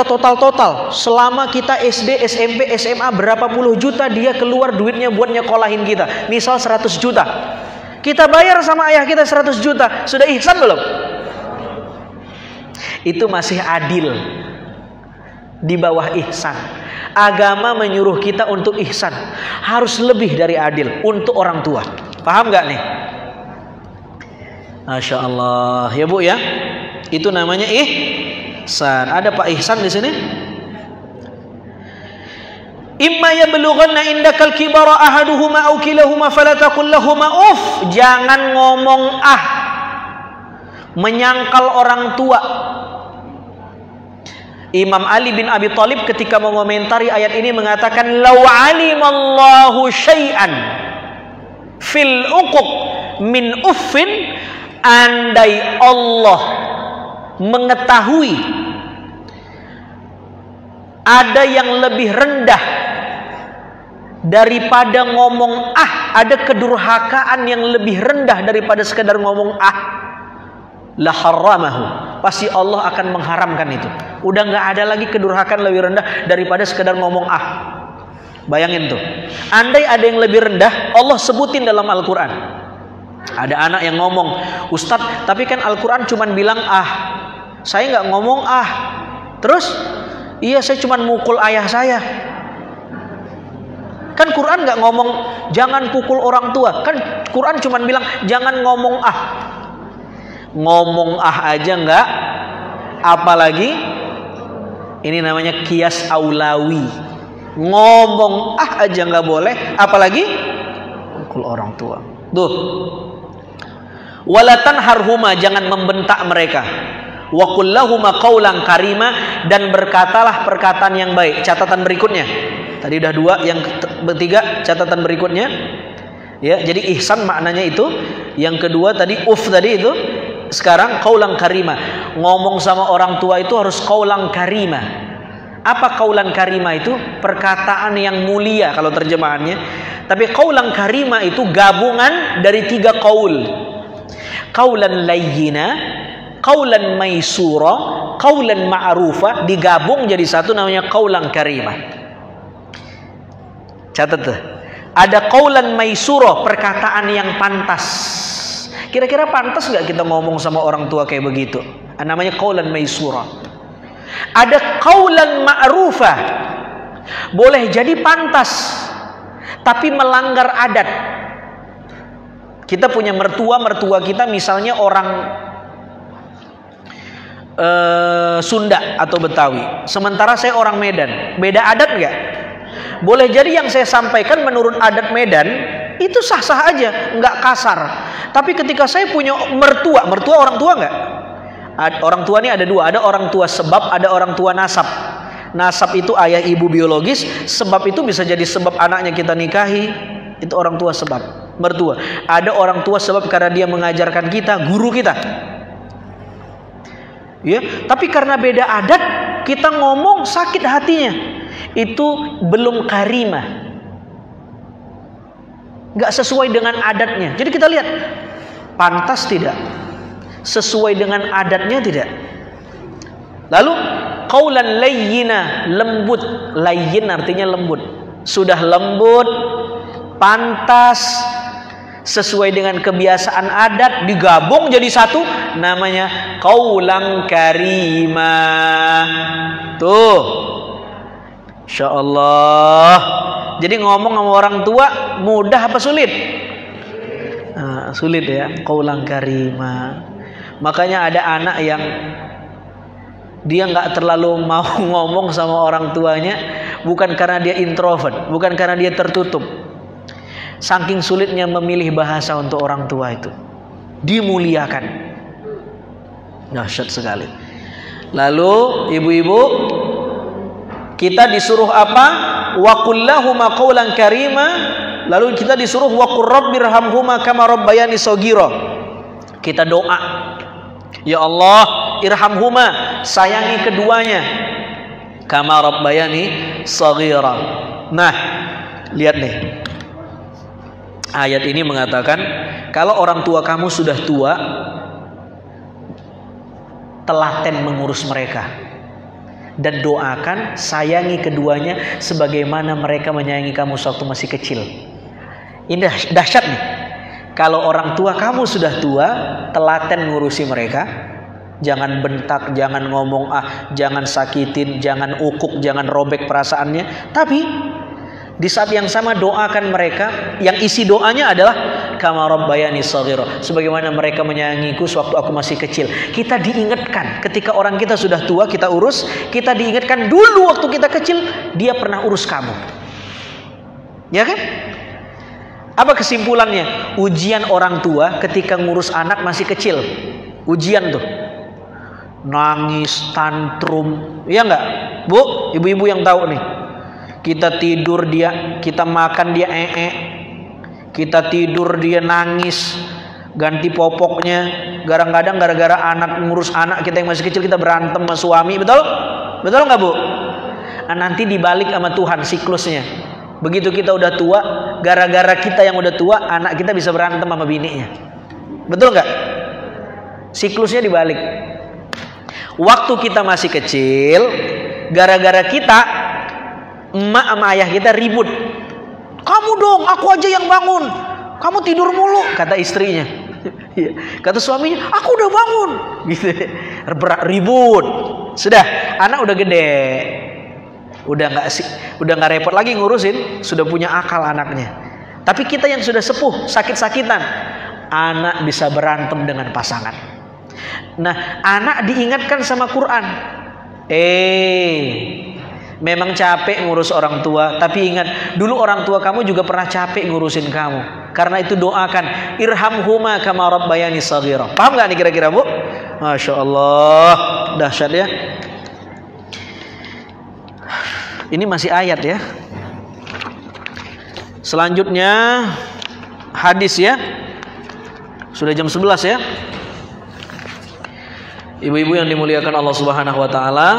total selama kita SD, SMP, SMA berapa puluh juta dia keluar duitnya buat nyekolahin kita. Misal 100 juta. Kita bayar sama ayah kita 100 juta. Sudah ihsan belum? Itu masih adil. Di bawah ihsan. Agama menyuruh kita untuk ihsan. Harus lebih dari adil untuk orang tua. Paham gak nih? Masya Allah. Ya Bu ya. Itu namanya ihsan. Ada Pak Ihsan di sini? Imma yablughanna indakal kibara ahaduhuma aw kilahuma fala taqul lahumu uff. Jangan ngomong menyangkal orang tua. Imam Ali bin Abi Thalib ketika mengomentari ayat ini mengatakan, "Lau alimallahu syai'an fil uquq min uffin." Andai Allah mengetahui ada yang lebih rendah daripada ngomong ada kedurhakaan yang lebih rendah daripada sekedar ngomong la haramahu, pasti Allah akan mengharamkan itu. Udah nggak ada lagi kedurhakaan lebih rendah daripada sekedar ngomong Bayangin tuh, andai ada yang lebih rendah, Allah sebutin dalam Al-Quran. Ada anak yang ngomong, Ustadz, tapi kan Al-Quran cuman bilang saya nggak ngomong terus iya saya cuman mukul ayah saya. Kan Quran nggak ngomong jangan pukul orang tua, kan Quran cuman bilang jangan ngomong ngomong aja nggak, apalagi ini namanya kias aulawi, ngomong aja nggak boleh, apalagi pukul orang tua. Tuh, walatan harhuma, jangan membentak mereka. Wa qul lahuma qaulan karima, dan berkatalah perkataan yang baik. Catatan berikutnya, tadi udah 2, yang ketiga catatan berikutnya. Ya, jadi ihsan maknanya itu. Yang kedua tadi tadi itu. Sekarang qaulan karima, ngomong sama orang tua itu harus qaulan karima. Apa qaulan karima itu? Perkataan yang mulia kalau terjemahannya. Tapi qaulan karima itu gabungan dari 3 qaul. Qaulan layyina, qaulan maisura, qaulan ma'rufa, digabung jadi satu namanya qaulan karima. Catat tuh. Ada qaulan maisura, perkataan yang pantas. Kira-kira pantas nggak kita ngomong sama orang tua kayak begitu? Namanya qaulan maisura. Ada qaulan ma'rufa, boleh jadi pantas tapi melanggar adat. Kita punya mertua kita misalnya orang Sunda atau Betawi, sementara saya orang Medan. Beda adat nggak? Boleh jadi yang saya sampaikan menurut adat Medan itu sah-sah aja, nggak kasar. Tapi ketika saya punya mertua orang tua nggak? Orang tua ini ada 2, ada orang tua sebab, ada orang tua nasab. Nasab itu ayah ibu biologis, sebab itu bisa jadi sebab anaknya kita nikahi, itu orang tua sebab. Mertua, ada orang tua sebab karena dia mengajarkan kita, guru kita. Ya, tapi karena beda adat, kita ngomong sakit hatinya. Itu belum karimah, nggak sesuai dengan adatnya. Jadi kita lihat, pantas tidak, sesuai dengan adatnya tidak. Lalu qaulan layyina, lembut. Layyin artinya lembut. Sudah lembut, pantas, sesuai dengan kebiasaan adat, digabung jadi satu, namanya qaulan karimah. Tuh, Insya Allah. Jadi ngomong sama orang tua mudah apa sulit? Sulit ya, qaulan karimah. Makanya ada anak yang dia nggak terlalu mau ngomong sama orang tuanya, bukan karena dia introvert, bukan karena dia tertutup. Saking sulitnya memilih bahasa untuk orang tua itu, dimuliakan. Dahsyat sekali. Lalu ibu-ibu, kita disuruh apa? Wa qul lahuma qaulan karima. Lalu kita disuruh wa qur rabbirhamhuma kama rabbayani shaghira. Kita doa, ya Allah, irhamhuma, sayangi keduanya, kama rabbayani shaghira. Nah, lihat nih. Ayat ini mengatakan kalau orang tua kamu sudah tua, telaten mengurus mereka. Dan doakan, sayangi keduanya sebagaimana mereka menyayangi kamu sewaktu masih kecil. Ini dahsyat nih. Kalau orang tua kamu sudah tua, telaten ngurusi mereka. Jangan bentak, jangan ngomong jangan sakitin, jangan ukuk, jangan robek perasaannya. Tapi di saat yang sama doakan mereka, yang isi doanya adalah kama rabbayani shaghira, sebagaimana mereka menyayangiku sewaktu aku masih kecil. Kita diingatkan ketika orang kita sudah tua, kita urus. Kita diingatkan dulu waktu kita kecil, dia pernah urus kamu. Ya kan? Apa kesimpulannya? Ujian orang tua ketika ngurus anak masih kecil. Ujian tuh. Nangis, tantrum. Iya enggak? Bu, ibu-ibu yang tahu nih. Kita tidur dia, kita makan dia kita tidur dia nangis, ganti popoknya. Kadang-kadang gara-gara anak, ngurus anak kita yang masih kecil, kita berantem sama suami. Betul? Betul nggak, Bu? Nah, nanti dibalik sama Tuhan siklusnya. Begitu kita udah tua, gara-gara kita yang udah tua, anak kita bisa berantem sama bininya. Betul nggak? Siklusnya dibalik. Waktu kita masih kecil, gara-gara kita, emak sama ayah kita ribut. Kamu dong, aku aja yang bangun. Kamu tidur mulu, kata istrinya. Kata suaminya, aku udah bangun. Gitu. Ribut. Sudah, anak udah gede. Udah nggak repot lagi ngurusin, sudah punya akal anaknya. Tapi kita yang sudah sepuh, sakit-sakitan, anak bisa berantem dengan pasangan. Nah, anak diingatkan sama Quran. Memang capek ngurus orang tua, tapi ingat, dulu orang tua kamu juga pernah capek ngurusin kamu. Karena itu doakan, irhamhuma kama rabbayani shaghira. Paham gak nih kira-kira, Bu? Masya Allah, dahsyat ya. Ini masih ayat ya. Selanjutnya hadis ya. Sudah jam 11 ya. Ibu-ibu yang dimuliakan Allah Subhanahu wa taala,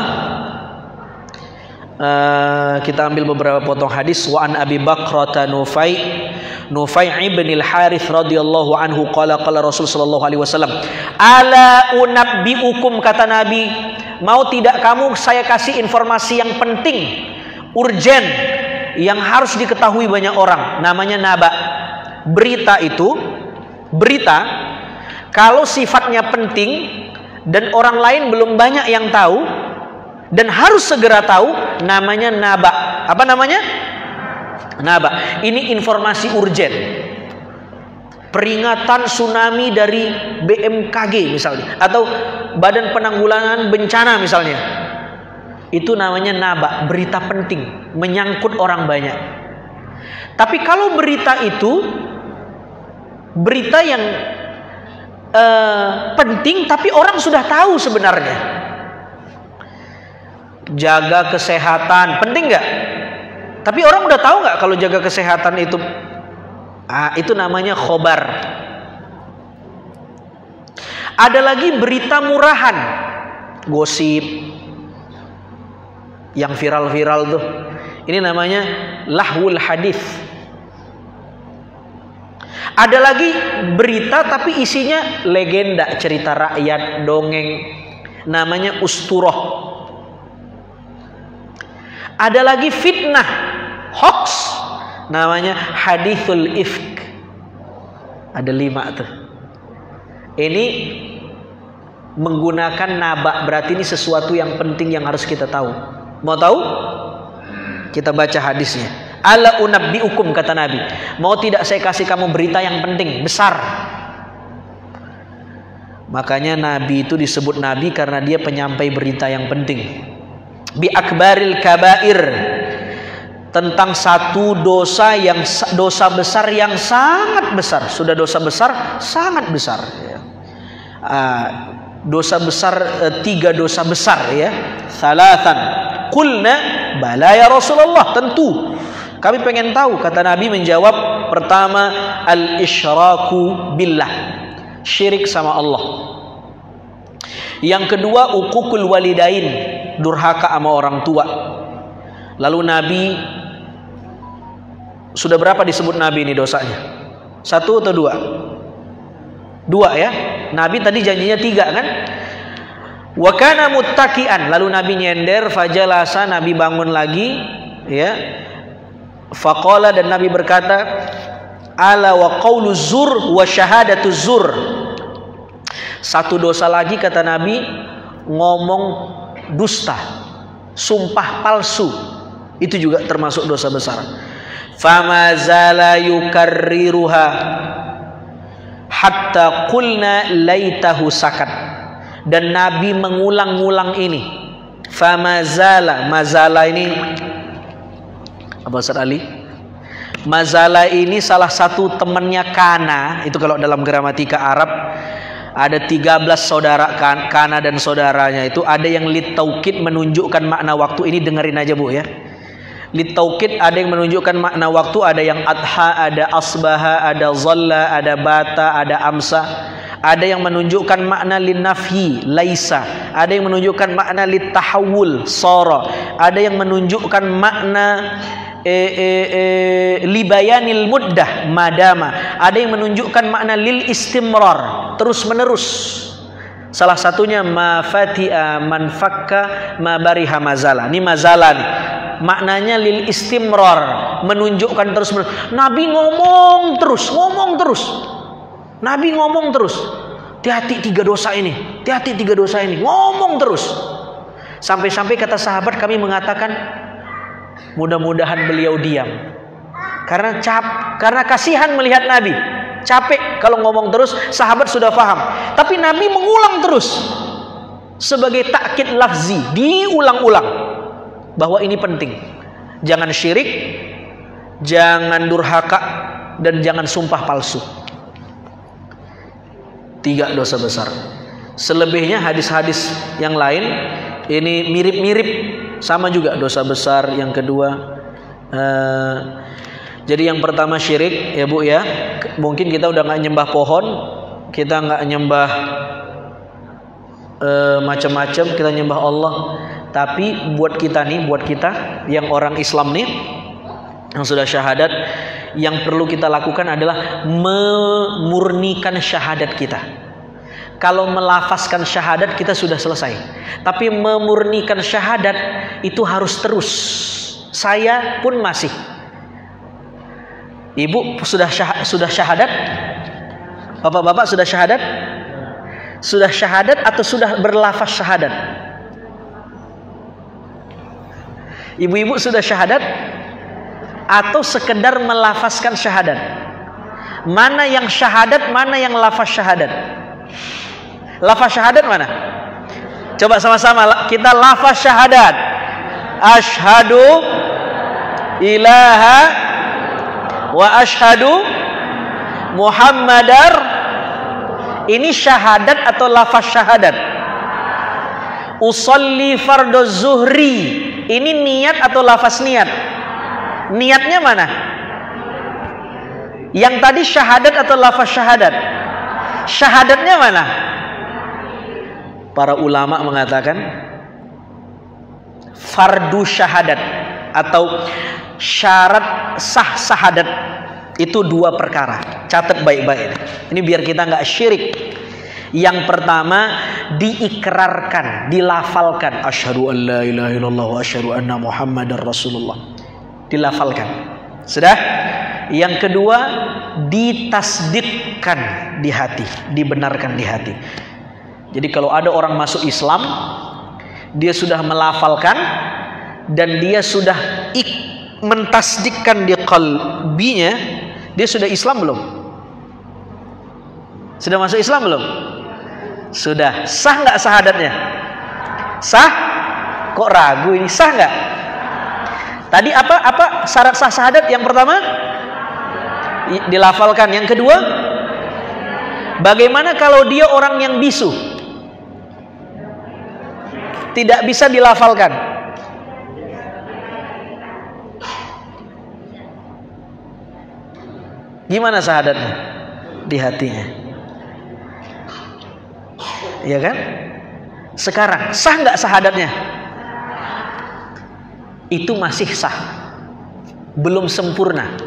kita ambil beberapa potong hadis. Wa an Abi Bakrata Nufai ibn al-Harith radhiyallahu anhu qala Rasul sallallahu alaihi wasallam, ala unabbiukum, kata Nabi, mau tidak kamu saya kasih informasi yang penting, urgen, yang harus diketahui banyak orang, namanya naba. Berita itu, berita kalau sifatnya penting dan orang lain belum banyak yang tahu dan harus segera tahu, namanya naba. Apa namanya? Naba. Ini informasi urgen. Peringatan tsunami dari BMKG misalnya, atau Badan Penanggulangan Bencana misalnya. Itu namanya naba, berita penting, menyangkut orang banyak. Tapi kalau berita itu berita yang penting tapi orang sudah tahu sebenarnya. Jaga kesehatan, penting nggak? Tapi orang udah tahu nggak kalau jaga kesehatan itu namanya khobar. Ada lagi berita murahan, gosip yang viral-viral tuh. Ini namanya lahwul hadis. Ada lagi berita tapi isinya legenda, cerita rakyat, dongeng, namanya usturah. Ada lagi fitnah, hoax, namanya hadithul ifk. Ada 5 tuh. Ini menggunakan naba, berarti ini sesuatu yang penting yang harus kita tahu. Mau tahu? Kita baca hadisnya. Ala unabbiukum, kata Nabi, mau tidak saya kasih kamu berita yang penting, besar. Makanya Nabi itu disebut Nabi karena dia penyampai berita yang penting. Bi akbaril kabair, tentang satu dosa besar yang sangat besar. Sudah dosa besar, sangat besar ya. Dosa besar, 3 dosa besar ya. Salatan qulna bala ya Rasulullah, tentu kami pengen tahu, kata Nabi menjawab. Pertama, al-isyraku billah, syirik sama Allah. Yang kedua, uququl walidain, durhaka sama orang tua. Lalu Nabi, sudah berapa disebut Nabi ini dosanya? 1 atau 2? 2 ya. Nabi tadi janjinya 3 kan? Wa kana muttaqian, lalu Nabi nyender, fajalasa, Nabi bangun lagi, ya. Faqala, dan Nabi berkata, ala wa qaulu zur wa syahadatu zur. Satu dosa lagi kata Nabi, ngomong dusta, sumpah palsu. Itu juga termasuk dosa besar. Fama zala yukarriruha hatta qulna laitahu sakat. Dan Nabi mengulang-ulang ini. Fama zala, mazala ini apa Ustaz Ali? Mazala ini salah satu temannya kana. Itu kalau dalam gramatika Arab ada 13 saudara kana dan saudaranya itu ada yang litaukid menunjukkan makna waktu. Ini dengerin aja Bu ya. Litaukid ada yang menunjukkan makna waktu, ada yang adha, ada asbaha, ada zalla, ada bata, ada amsa. Ada yang menunjukkan makna linafhi, laisa. Ada yang menunjukkan makna litahawul, sara. Ada yang menunjukkan makna libayanil muddah, madama. Ada yang menunjukkan makna lil istimrar, terus menerus. Salah satunya ma fati'a man fakka ma bariha mazala. Ini mazala nih. Maknanya lil istimrar, menunjukkan terus menerus. Nabi ngomong terus, ngomong terus. Nabi ngomong terus. Hati-hati 3 dosa ini, hati-hati 3 dosa ini. Ngomong terus. Sampai-sampai kata sahabat kami mengatakan, mudah-mudahan beliau diam. Karena kasihan melihat Nabi. Capek kalau ngomong terus, sahabat sudah paham. Tapi Nabi mengulang terus. Sebagai takkid lafzi, diulang-ulang. Bahwa ini penting. Jangan syirik, jangan durhaka, dan jangan sumpah palsu. 3 dosa besar. Selebihnya hadis-hadis yang lain ini mirip-mirip, sama juga dosa besar. Yang kedua, jadi yang pertama syirik ya Bu ya. Mungkin kita udah nggak nyembah pohon, kita nggak nyembah macam-macam, kita nyembah Allah. Tapi buat kita nih, buat kita yang orang Islam nih, yang sudah syahadat, yang perlu kita lakukan adalah memurnikan syahadat kita. Kalau melafazkan syahadat kita sudah selesai. Tapi memurnikan syahadat itu harus terus. Saya pun masih. Ibu sudah syahadat? Bapak-bapak sudah syahadat? Sudah syahadat atau sudah berlafaz syahadat? Ibu-ibu sudah syahadat atau sekedar melafazkan syahadat? Mana yang syahadat, mana yang lafaz syahadat? Lafaz syahadat mana? Coba sama-sama kita lafaz syahadat. Asyhadu ilaha wa asyhadu Muhammadar. Ini syahadat atau lafaz syahadat? Usolli fardhu zuhri. Ini niat atau lafaz niat? Niatnya mana? Yang tadi syahadat atau lafaz syahadat? Syahadatnya mana? Para ulama mengatakan fardu syahadat atau syarat sah syahadat itu 2 perkara. Catat baik-baik. Ini biar kita nggak syirik. Yang pertama diikrarkan, dilafalkan. Asyhadu an la ilaha illallah wa asyhadu anna Muhammadar Rasulullah. Dilafalkan. Sudah? Yang kedua ditasdidkan di hati, dibenarkan di hati. Jadi kalau ada orang masuk Islam, dia sudah melafalkan dan dia sudah mentasdikkan di qalbinya, dia sudah Islam belum? Sudah masuk Islam belum? Sudah. Sah nggak syahadatnya? Sah? Kok ragu ini? Sah nggak? Tadi apa syarat sah syahadat? Yang pertama dilafalkan. Yang kedua, bagaimana kalau dia orang yang bisu? Tidak bisa dilafalkan. Gimana syahadatnya? Di hatinya. Iya kan? Sekarang sah nggak syahadatnya? Itu masih sah, belum sempurna.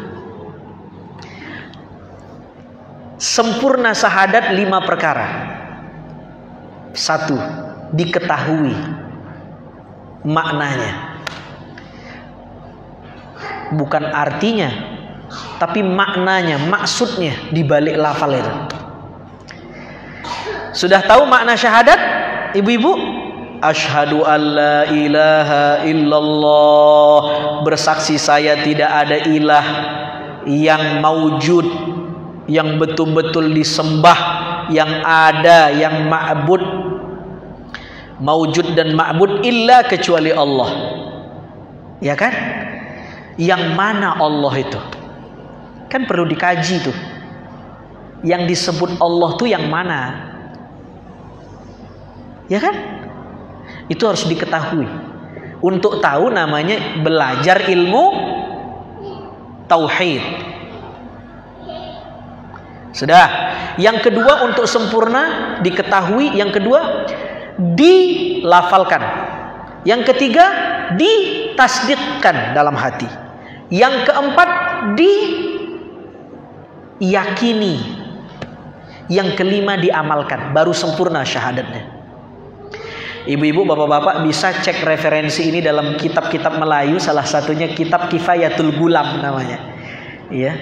Sempurna syahadat 5 perkara. 1. diketahui maknanya. Bukan artinya, tapi maknanya, maksudnya di balik lafal itu. Sudah tahu makna syahadat, ibu-ibu? Asyhadu an la ilaha illallah, bersaksi saya tidak ada ilah yang maujud, yang betul-betul disembah, yang ada, yang ma'bud, maujud dan ma'bud illa kecuali Allah. Ya kan? Yang mana Allah itu? Kan perlu dikaji tuh. Yang disebut Allah tuh yang mana? Ya kan? Itu harus diketahui. Untuk tahu namanya belajar ilmu tauhid. Sudah. Yang kedua untuk sempurna diketahui, yang kedua dilafalkan. Yang ketiga ditasdikkan dalam hati. Yang keempat diyakini. Yang kelima diamalkan, baru sempurna syahadatnya. Ibu-ibu, bapak-bapak bisa cek referensi ini dalam kitab-kitab Melayu, salah satunya kitab Kifayatul Gulam namanya. Iya.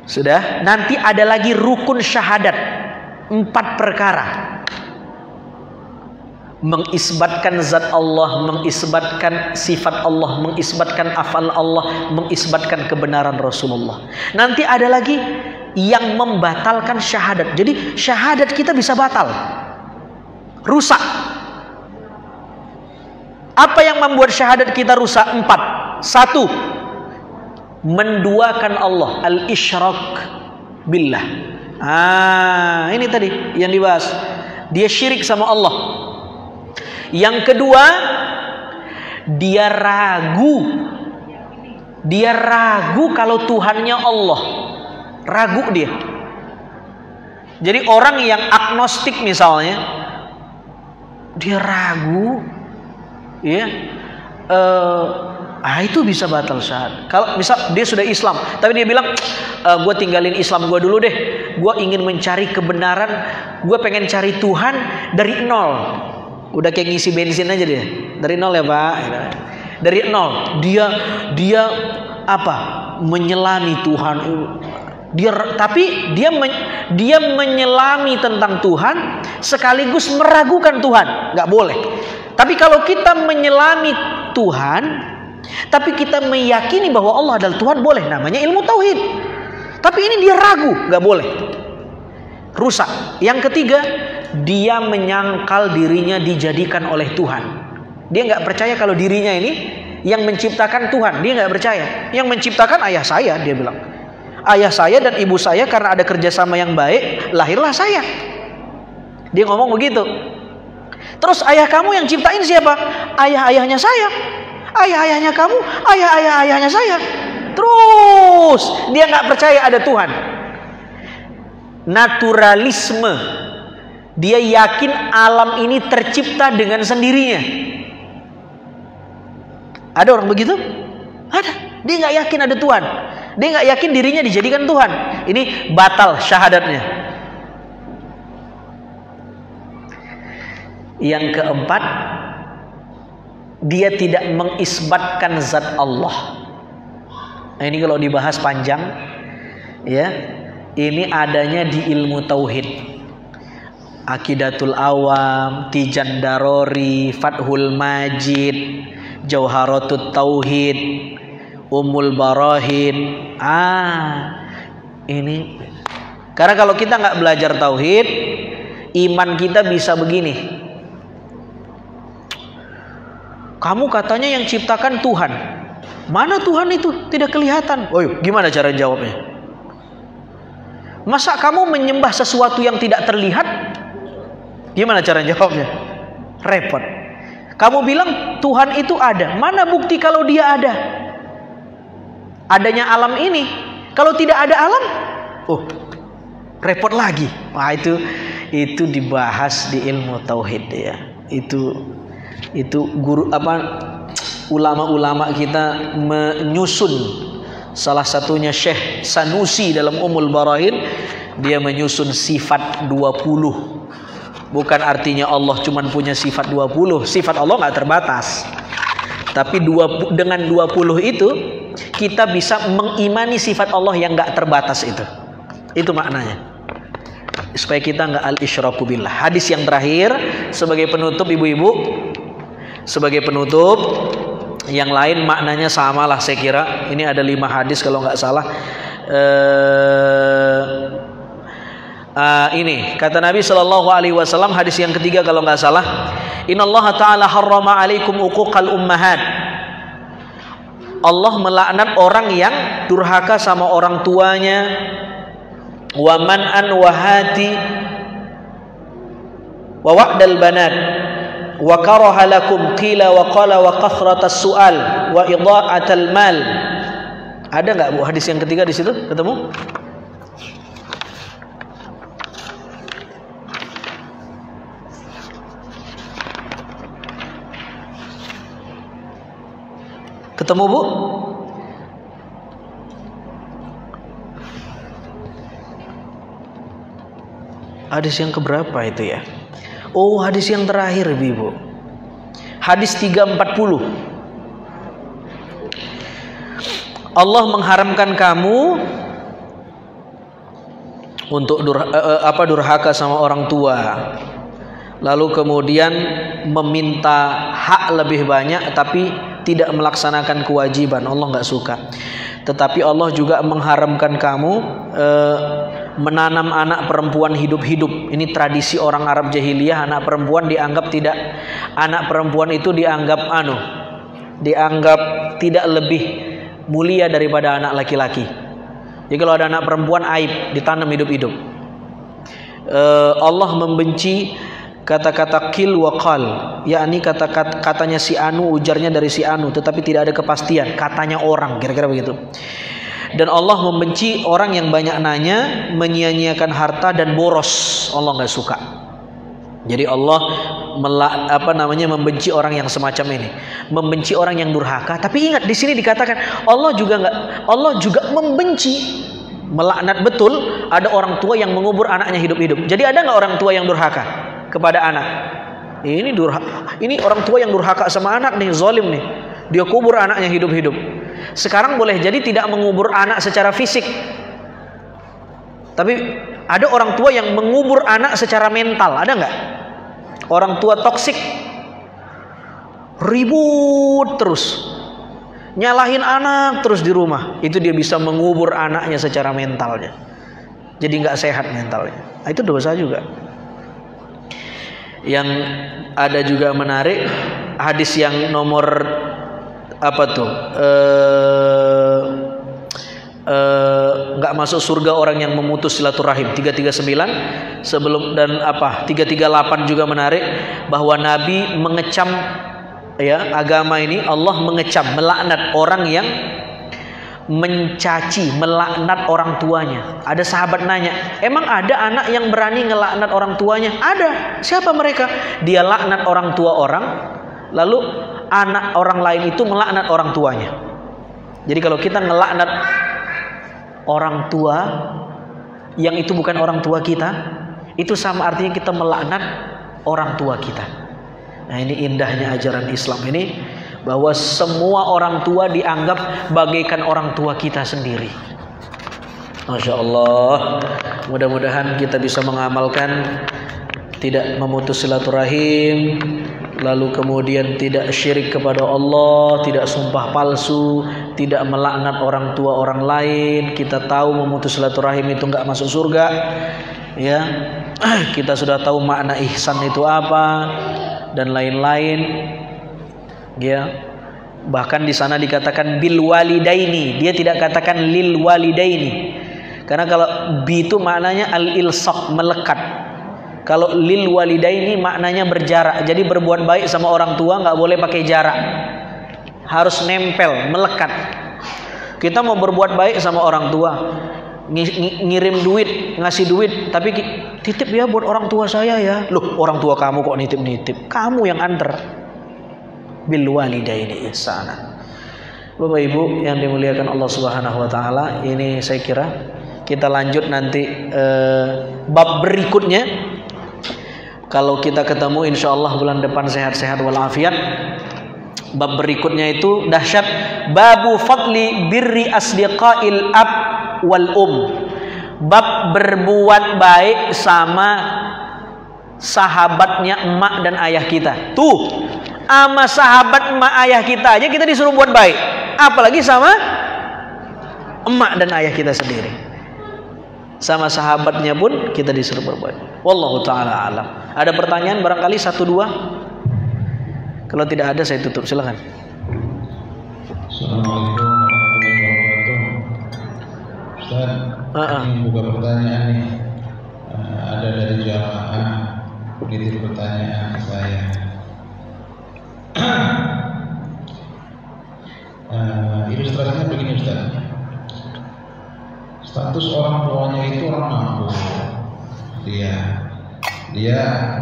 Sudah, nanti ada lagi rukun syahadat, 4 perkara. Mengisbatkan zat Allah, mengisbatkan sifat Allah, mengisbatkan afal Allah, mengisbatkan kebenaran Rasulullah. Nanti ada lagi yang membatalkan syahadat. Jadi syahadat kita bisa batal, rusak. Apa yang membuat syahadat kita rusak? 4. 1. Menduakan Allah, al-isyrak billah. Ini tadi yang dibahas. Dia syirik sama Allah. Yang kedua, dia ragu. Dia ragu kalau Tuhannya Allah. Ragu dia. Jadi orang yang agnostik misalnya, dia ragu, ya, itu bisa batal syahadat. Kalau misal dia sudah Islam, tapi dia bilang, gue tinggalin Islam gue dulu deh, gue ingin mencari kebenaran, gue pengen cari Tuhan dari nol. Udah kayak ngisi bensin aja dia, dari nol ya Pak, dari nol. Dia apa? Menyelami Tuhan. Tapi dia menyelami tentang Tuhan sekaligus meragukan Tuhan, nggak boleh. Tapi kalau kita menyelami Tuhan, tapi kita meyakini bahwa Allah adalah Tuhan, boleh. Namanya ilmu tauhid. Tapi ini dia ragu, nggak boleh. Rusak. Yang ketiga, dia menyangkal dirinya dijadikan oleh Tuhan. Dia nggak percaya kalau dirinya ini yang menciptakan Tuhan. Dia nggak percaya. Yang menciptakan ayah saya, dia bilang. Ayah saya dan ibu saya karena ada kerjasama yang baik, lahirlah saya. Dia ngomong begitu. Terus ayah kamu yang ciptain siapa? Ayah-ayahnya saya. Ayah-ayahnya kamu, ayah-ayahnya saya. Terus dia nggak percaya ada Tuhan. Naturalisme. Dia yakin alam ini tercipta dengan sendirinya. Ada orang begitu? Ada. Dia nggak yakin ada Tuhan. Dia nggak yakin dirinya dijadikan Tuhan. Ini batal syahadatnya. Yang keempat, dia tidak mengisbatkan zat Allah. Nah, ini kalau dibahas panjang, ya. Ini adanya di ilmu tauhid. Aqidatul Awam, Tijan Darori, Fathul Majid, Jauharatut Tauhid, Ummul Barahin. Ini karena kalau kita nggak belajar tauhid, iman kita bisa begini. Kamu katanya yang ciptakan Tuhan. Mana Tuhan itu? Tidak kelihatan. Oh, gimana cara jawabnya? Masa kamu menyembah sesuatu yang tidak terlihat? Gimana cara jawabnya? Repot. Kamu bilang Tuhan itu ada. Mana bukti kalau dia ada? Adanya alam ini. Kalau tidak ada alam, repot lagi. Wah, itu dibahas di ilmu tauhid ya. Itu guru ulama-ulama kita menyusun. Salah satunya Syekh Sanusi dalam Ummul Barahin, dia menyusun sifat 20. Bukan artinya Allah cuma punya sifat 20. Sifat Allah nggak terbatas. Tapi dengan 20 itu kita bisa mengimani sifat Allah yang nggak terbatas itu. Itu maknanya. Supaya kita nggak al-isyraku billah. Hadis yang terakhir sebagai penutup ibu-ibu. Sebagai penutup, yang lain maknanya samalah saya kira. Ini ada 5 hadis kalau nggak salah. Ini kata Nabi Shallallahu Alaihi Wasallam, hadis yang ketiga kalau nggak salah. Innallaha ta'ala harrama alaikum uquqal ummahat. Allah melaknat orang yang durhaka sama orang tuanya, wa man'an wa hati wa wa'dal banat wa karaha lakum qila wa qala wa kathratas su'al wa idha'atal mal. Ada nggak Bu hadis yang ketiga di situ? Ketemu? Ketemu Bu? Hadis yang keberapa itu ya? Oh, hadis yang terakhir Ibu. Hadis 340. Allah mengharamkan kamu untuk durhaka sama orang tua. Lalu kemudian meminta hak lebih banyak tapi tidak melaksanakan kewajiban. Allah nggak suka. Tetapi Allah juga mengharamkan kamu menanam anak perempuan hidup-hidup. Ini tradisi orang Arab jahiliyah. Anak perempuan dianggap tidak, anak perempuan itu dianggap tidak lebih mulia daripada anak laki-laki. Jadi kalau ada anak perempuan aib, ditanam hidup-hidup. Allah membenci kata-kata kil wa qal, yakni katanya si anu, ujarnya dari si anu, tetapi tidak ada kepastian, katanya orang, kira-kira begitu. Dan Allah membenci orang yang banyak nanya, menyia-nyiakan harta dan boros. Allah nggak suka. Jadi Allah membenci orang yang semacam ini, membenci orang yang durhaka. Tapi ingat di sini dikatakan Allah juga membenci, melaknat betul ada orang tua yang mengubur anaknya hidup-hidup. Jadi ada nggak orang tua yang durhaka kepada anak? Ini orang tua yang durhaka sama anak nih, zalim nih. Dia kubur anaknya hidup-hidup. Sekarang boleh jadi tidak mengubur anak secara fisik, tapi ada orang tua yang mengubur anak secara mental. Ada nggak? Orang tua toksik, ribut terus, nyalahin anak terus di rumah. Itu dia bisa mengubur anaknya secara mentalnya. Jadi nggak sehat mentalnya. Nah, itu dosa juga. Yang ada juga menarik, hadis yang nomor nggak masuk surga orang yang memutus silaturahim 339 sebelum, dan 338 juga menarik, bahwa Nabi mengecam agama ini. Allah mengecam, melaknat orang yang mencaci, melaknat orang tuanya. Ada sahabat nanya, emang ada anak yang berani ngelaknat orang tuanya? Ada. Siapa mereka? Dia laknat orang tua orang, lalu anak orang lain itu melaknat orang tuanya. Jadi kalau kita ngelaknat orang tua yang itu bukan orang tua kita, itu sama artinya kita melaknat orang tua kita. Nah, ini indahnya ajaran Islam ini, bahwa semua orang tua dianggap bagaikan orang tua kita sendiri. Masya Allah. Mudah-mudahan kita bisa mengamalkan, tidak memutus silaturahim, lalu kemudian tidak syirik kepada Allah, tidak sumpah palsu, tidak melaknat orang tua orang lain. Kita tahu memutus silaturahim itu nggak masuk surga, ya. Kita sudah tahu makna ihsan itu apa dan lain-lain, ya. Bahkan di sana dikatakan bil walidaini, dia tidak katakan lil walidaini, karena kalau bi itu maknanya al ilsaq, melekat. Kalau lil walidaini maknanya berjarak. Jadi berbuat baik sama orang tua nggak boleh pakai jarak, harus nempel, melekat. Kita mau berbuat baik sama orang tua, ngirim duit, ngasih duit, tapi titip ya buat orang tua saya ya. Loh, orang tua kamu kok nitip-nitip? Kamu yang antar. Bil walidaini ihsana. Bapak Ibu yang dimuliakan Allah Subhanahu wa taala, ini saya kira kita lanjut nanti bab berikutnya. Kalau kita ketemu insya Allah bulan depan sehat-sehat walafiat. Bab berikutnya itu dahsyat. Babu fadli birri asdiqail ab wal Bab berbuat baik sama sahabatnya emak dan ayah kita. Tuh, sama sahabat emak ayah kita aja kita disuruh buat baik, apalagi sama emak dan ayah kita sendiri. Sama sahabatnya pun kita disuruh berbuat. Wallahu taala alam. Ada pertanyaan barangkali 1 2? Kalau tidak ada saya tutup, silakan. Assalamualaikum warahmatullahi wabarakatuh. Ustaz, ini buka pertanyaan nih. Ada dari jamaah nitip pertanyaan saya. Ilustrasinya begini Ustaz. Status orang tuanya itu orang mampu. Dia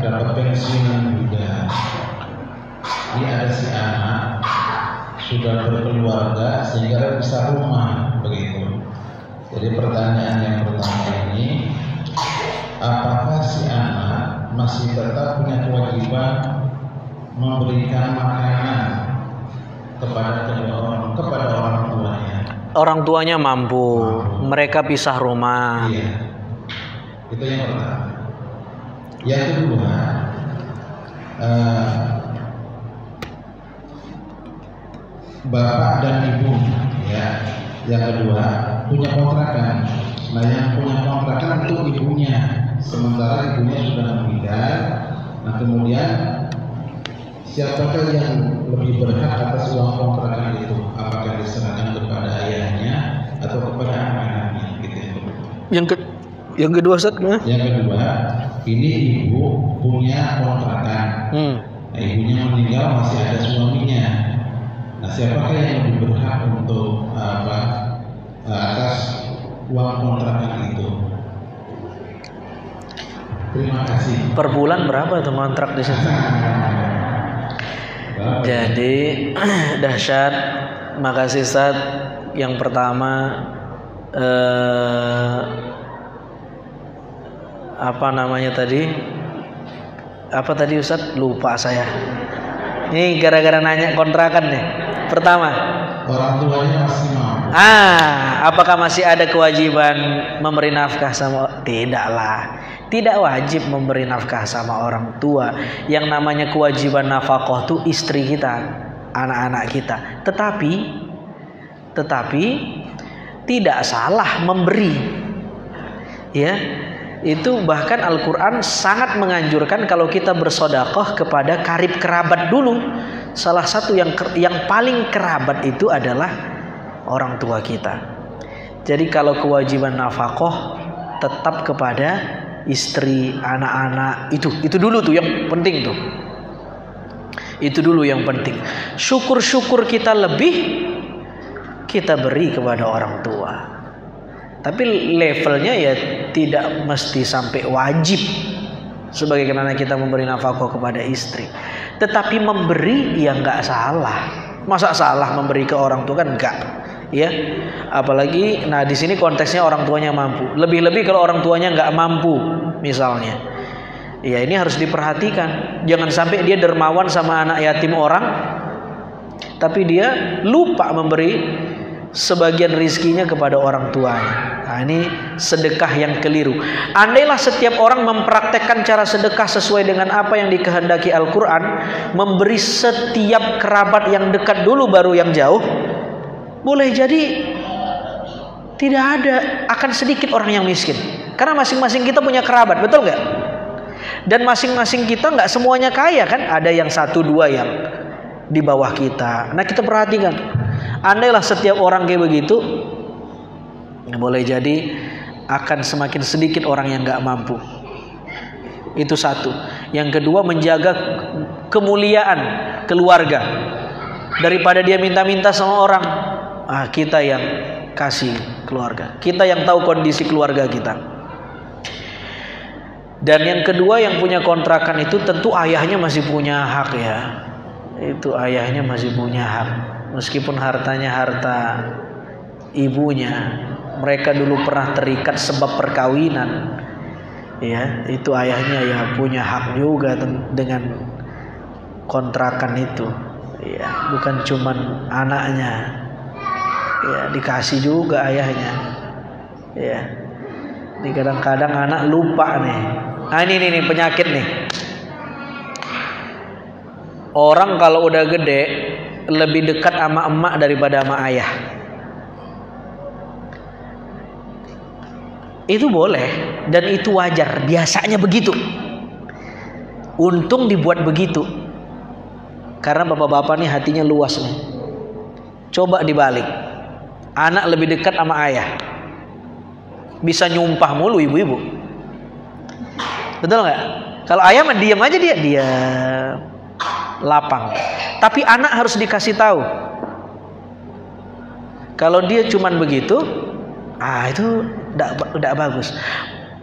dapat pensiunan juga. Dia ada si anak sudah berkeluarga sehingga bisa rumah begitu. Jadi pertanyaan yang pertama ini, apakah si anak masih tetap punya kewajiban memberikan makanan kepada orang tuanya? Orang tuanya mampu. Mereka pisah rumah. Iya. Itu yang pertama. Yang kedua, bapak dan ibu, ya. Yang kedua punya kontrakan. Nah, yang punya kontrakan itu ibunya, sementara ibunya sudah meninggal. Nah, kemudian siapakah yang lebih berhak atas uang kontrakan itu? Apakah diserahkan kepada ayahnya atau kepada anak-anaknya? Gitu. Yang kedua Ustaz, Yang kedua, ini ibu punya kontrakan. Nah, ibunya meninggal masih ada suaminya. Nah, siapakah yang lebih berhak untuk atas uang kontrakan itu? Terima kasih. per bulan berapa tuh kontrak di situ? Jadi dahsyat. Makasih Ustaz. Yang pertama apa namanya tadi? Apa tadi Ustaz? Lupa saya. Ini gara-gara nanya kontrakan nih. Pertama, Orang tuanya masih mampu. Apakah masih ada kewajiban memberi nafkah sama? Tidaklah. Tidak wajib memberi nafkah sama orang tua. Yang namanya kewajiban nafkah itu istri kita, anak-anak kita. Tetapi tidak salah memberi. Ya. Itu bahkan Al-Quran sangat menganjurkan kalau kita bersedekah kepada karib kerabat dulu. Salah satu yang paling kerabat itu adalah orang tua kita. Jadi kalau kewajiban nafkah tetap kepada istri, anak-anak, itu dulu tuh yang penting tuh. Itu dulu yang penting. Syukur-syukur kita lebih kita beri kepada orang tua. Tapi levelnya ya tidak mesti sampai wajib sebagaimana kita memberi nafkah kepada istri. Tetapi memberi ya nggak salah. Masa salah memberi ke orang tua? Kan enggak. Ya, apalagi nah di sini konteksnya orang tuanya mampu. Lebih-lebih kalau orang tuanya nggak mampu misalnya. Ya ini harus diperhatikan. Jangan sampai dia dermawan sama anak yatim orang, tapi dia lupa memberi sebagian rizkinya kepada orang tuanya. Nah, ini sedekah yang keliru. Andailah setiap orang mempraktekkan cara sedekah sesuai dengan apa yang dikehendaki Al-Quran, memberi setiap kerabat yang dekat dulu baru yang jauh, boleh jadi tidak ada, akan sedikit orang yang miskin. Karena masing-masing kita punya kerabat, betul nggak? Dan masing-masing kita nggak semuanya kaya kan? Ada yang 1 2 yang di bawah kita. Nah kita perhatikan. Andailah setiap orang kayak begitu, boleh jadi akan semakin sedikit orang yang nggak mampu. Itu satu. Yang kedua, menjaga kemuliaan keluarga. Daripada dia minta-minta sama orang, kita yang kasih keluarga. Kita yang tahu kondisi keluarga kita. Dan yang kedua, yang punya kontrakan itu tentu ayahnya masih punya hak ya. Itu ayahnya masih punya hak. Meskipun hartanya harta ibunya, mereka dulu pernah terikat sebab perkawinan. Ya, itu ayahnya ya punya hak juga dengan kontrakan itu. Ya, bukan cuman anaknya. Ya, dikasih juga ayahnya. Ya. Ini kadang-kadang anak lupa nih. Nah, ini penyakit nih. Orang kalau udah gede lebih dekat sama emak daripada sama ayah. Itu boleh dan itu wajar, biasanya begitu. Untung dibuat begitu. Karena bapak-bapak nih hatinya luas nih. Coba dibalik. Anak lebih dekat sama ayah. Bisa nyumpah mulu ibu-ibu. Betul nggak? Kalau ayah mah diam aja dia lapang. Tapi anak harus dikasih tahu. Kalau dia cuman begitu, itu tidak bagus.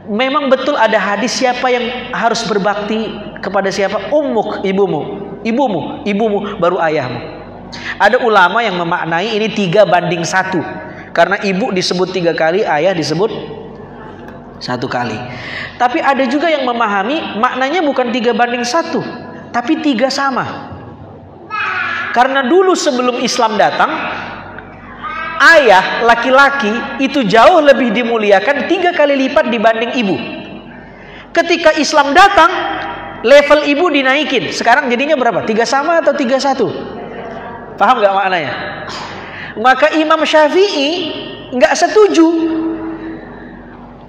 Memang betul ada hadis siapa yang harus berbakti kepada siapa? Ummuk, ibumu baru ayahmu. Ada ulama yang memaknai ini 3:1. Karena ibu disebut 3 kali, ayah disebut 1 kali. Tapi ada juga yang memahami maknanya bukan 3:1, tapi 3 sama. Karena dulu sebelum Islam datang, ayah laki-laki itu jauh lebih dimuliakan 3 kali lipat dibanding ibu. Ketika Islam datang, level ibu dinaikin. Sekarang jadinya berapa? 3 sama atau 3:1? Paham gak maknanya? Maka Imam Syafi'i gak setuju.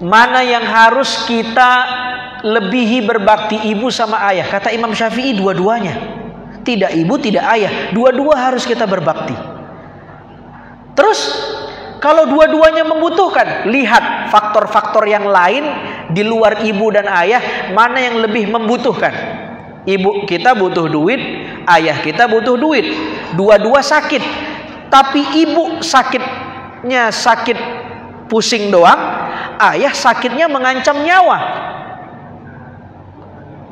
Mana yang harus kita lebihi berbakti, ibu sama ayah? Kata Imam Syafi'i dua-duanya. Tidak ibu, tidak ayah, dua-dua harus kita berbakti. Terus kalau dua-duanya membutuhkan, lihat faktor-faktor yang lain di luar ibu dan ayah, mana yang lebih membutuhkan. Ibu kita butuh duit, ayah kita butuh duit. Dua-dua sakit. Tapi ibu sakitnya sakit pusing doang, ayah sakitnya mengancam nyawa.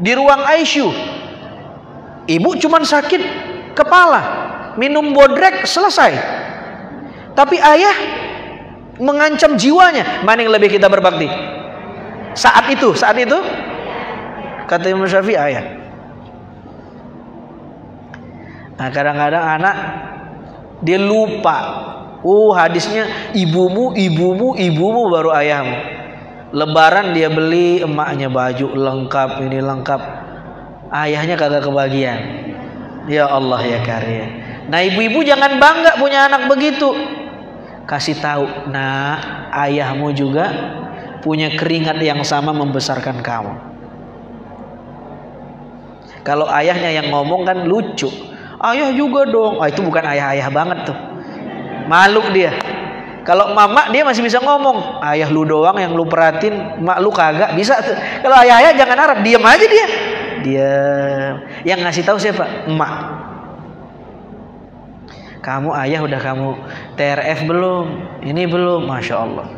Di ruang ICU, ibu cuman sakit kepala, minum bodrek selesai. Tapi ayah mengancam jiwanya. Mana yang lebih kita berbakti? Saat itu kata Imam Syafi'i ayah. Nah, kadang-kadang anak dia lupa. Hadisnya ibumu baru ayahmu. Lebaran dia beli emaknya baju lengkap, ini lengkap. Ayahnya kagak kebagian. Ya Allah ya Karim. Nah, ibu-ibu jangan bangga punya anak begitu. Kasih tahu, nah ayahmu juga punya keringat yang sama membesarkan kamu. Kalau ayahnya yang ngomong kan lucu. Ayah juga dong. Itu bukan ayah-ayah banget tuh. Malu dia. Kalau mama dia masih bisa ngomong. Ayah lu doang yang lu perhatiin, mak lu kagak bisa tuh. Kalau ayah-ayah jangan harap, diam aja dia. Yang ngasih tahu siapa? Emak. Kamu ayah udah kamu TRF belum? Ini belum, Masya Allah.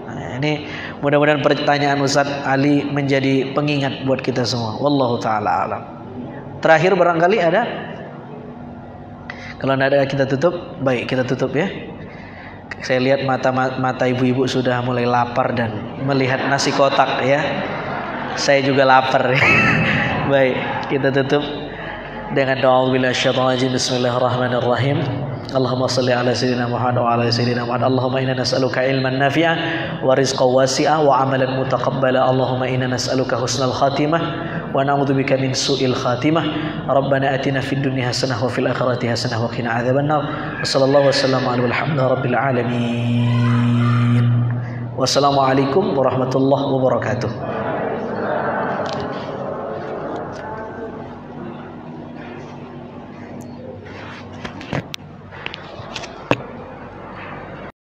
Nah, ini mudah-mudahan pertanyaan Ustadz Ali menjadi pengingat buat kita semua. Wallahu ta'ala alam. Terakhir barangkali ada? Kalau tidak ada kita tutup. Baik, kita tutup ya. Saya lihat mata ibu-ibu sudah mulai lapar dan melihat nasi kotak ya. Saya juga lapar. Baik, kita tutup dengan doa billahi bismillahirrahmanirrahim. Allahumma salli ala sayyidina Muhammad wa ala sayyidina Muhammad. Allahumma inna nas'aluka ilman nafi'a wa rizqan wasi'a wa amalan mutaqabbala. Allahumma inna nas'aluka husnal khatimah wa na'udzubika min su'il khatimah. Rabbana atina fid dunya hasanah wa fil akhirati hasanah wa qina adzabannar. Wa sallallahu wasallam ala alhamdulillahi alamin. Wassalamualaikum warahmatullahi wabarakatuh.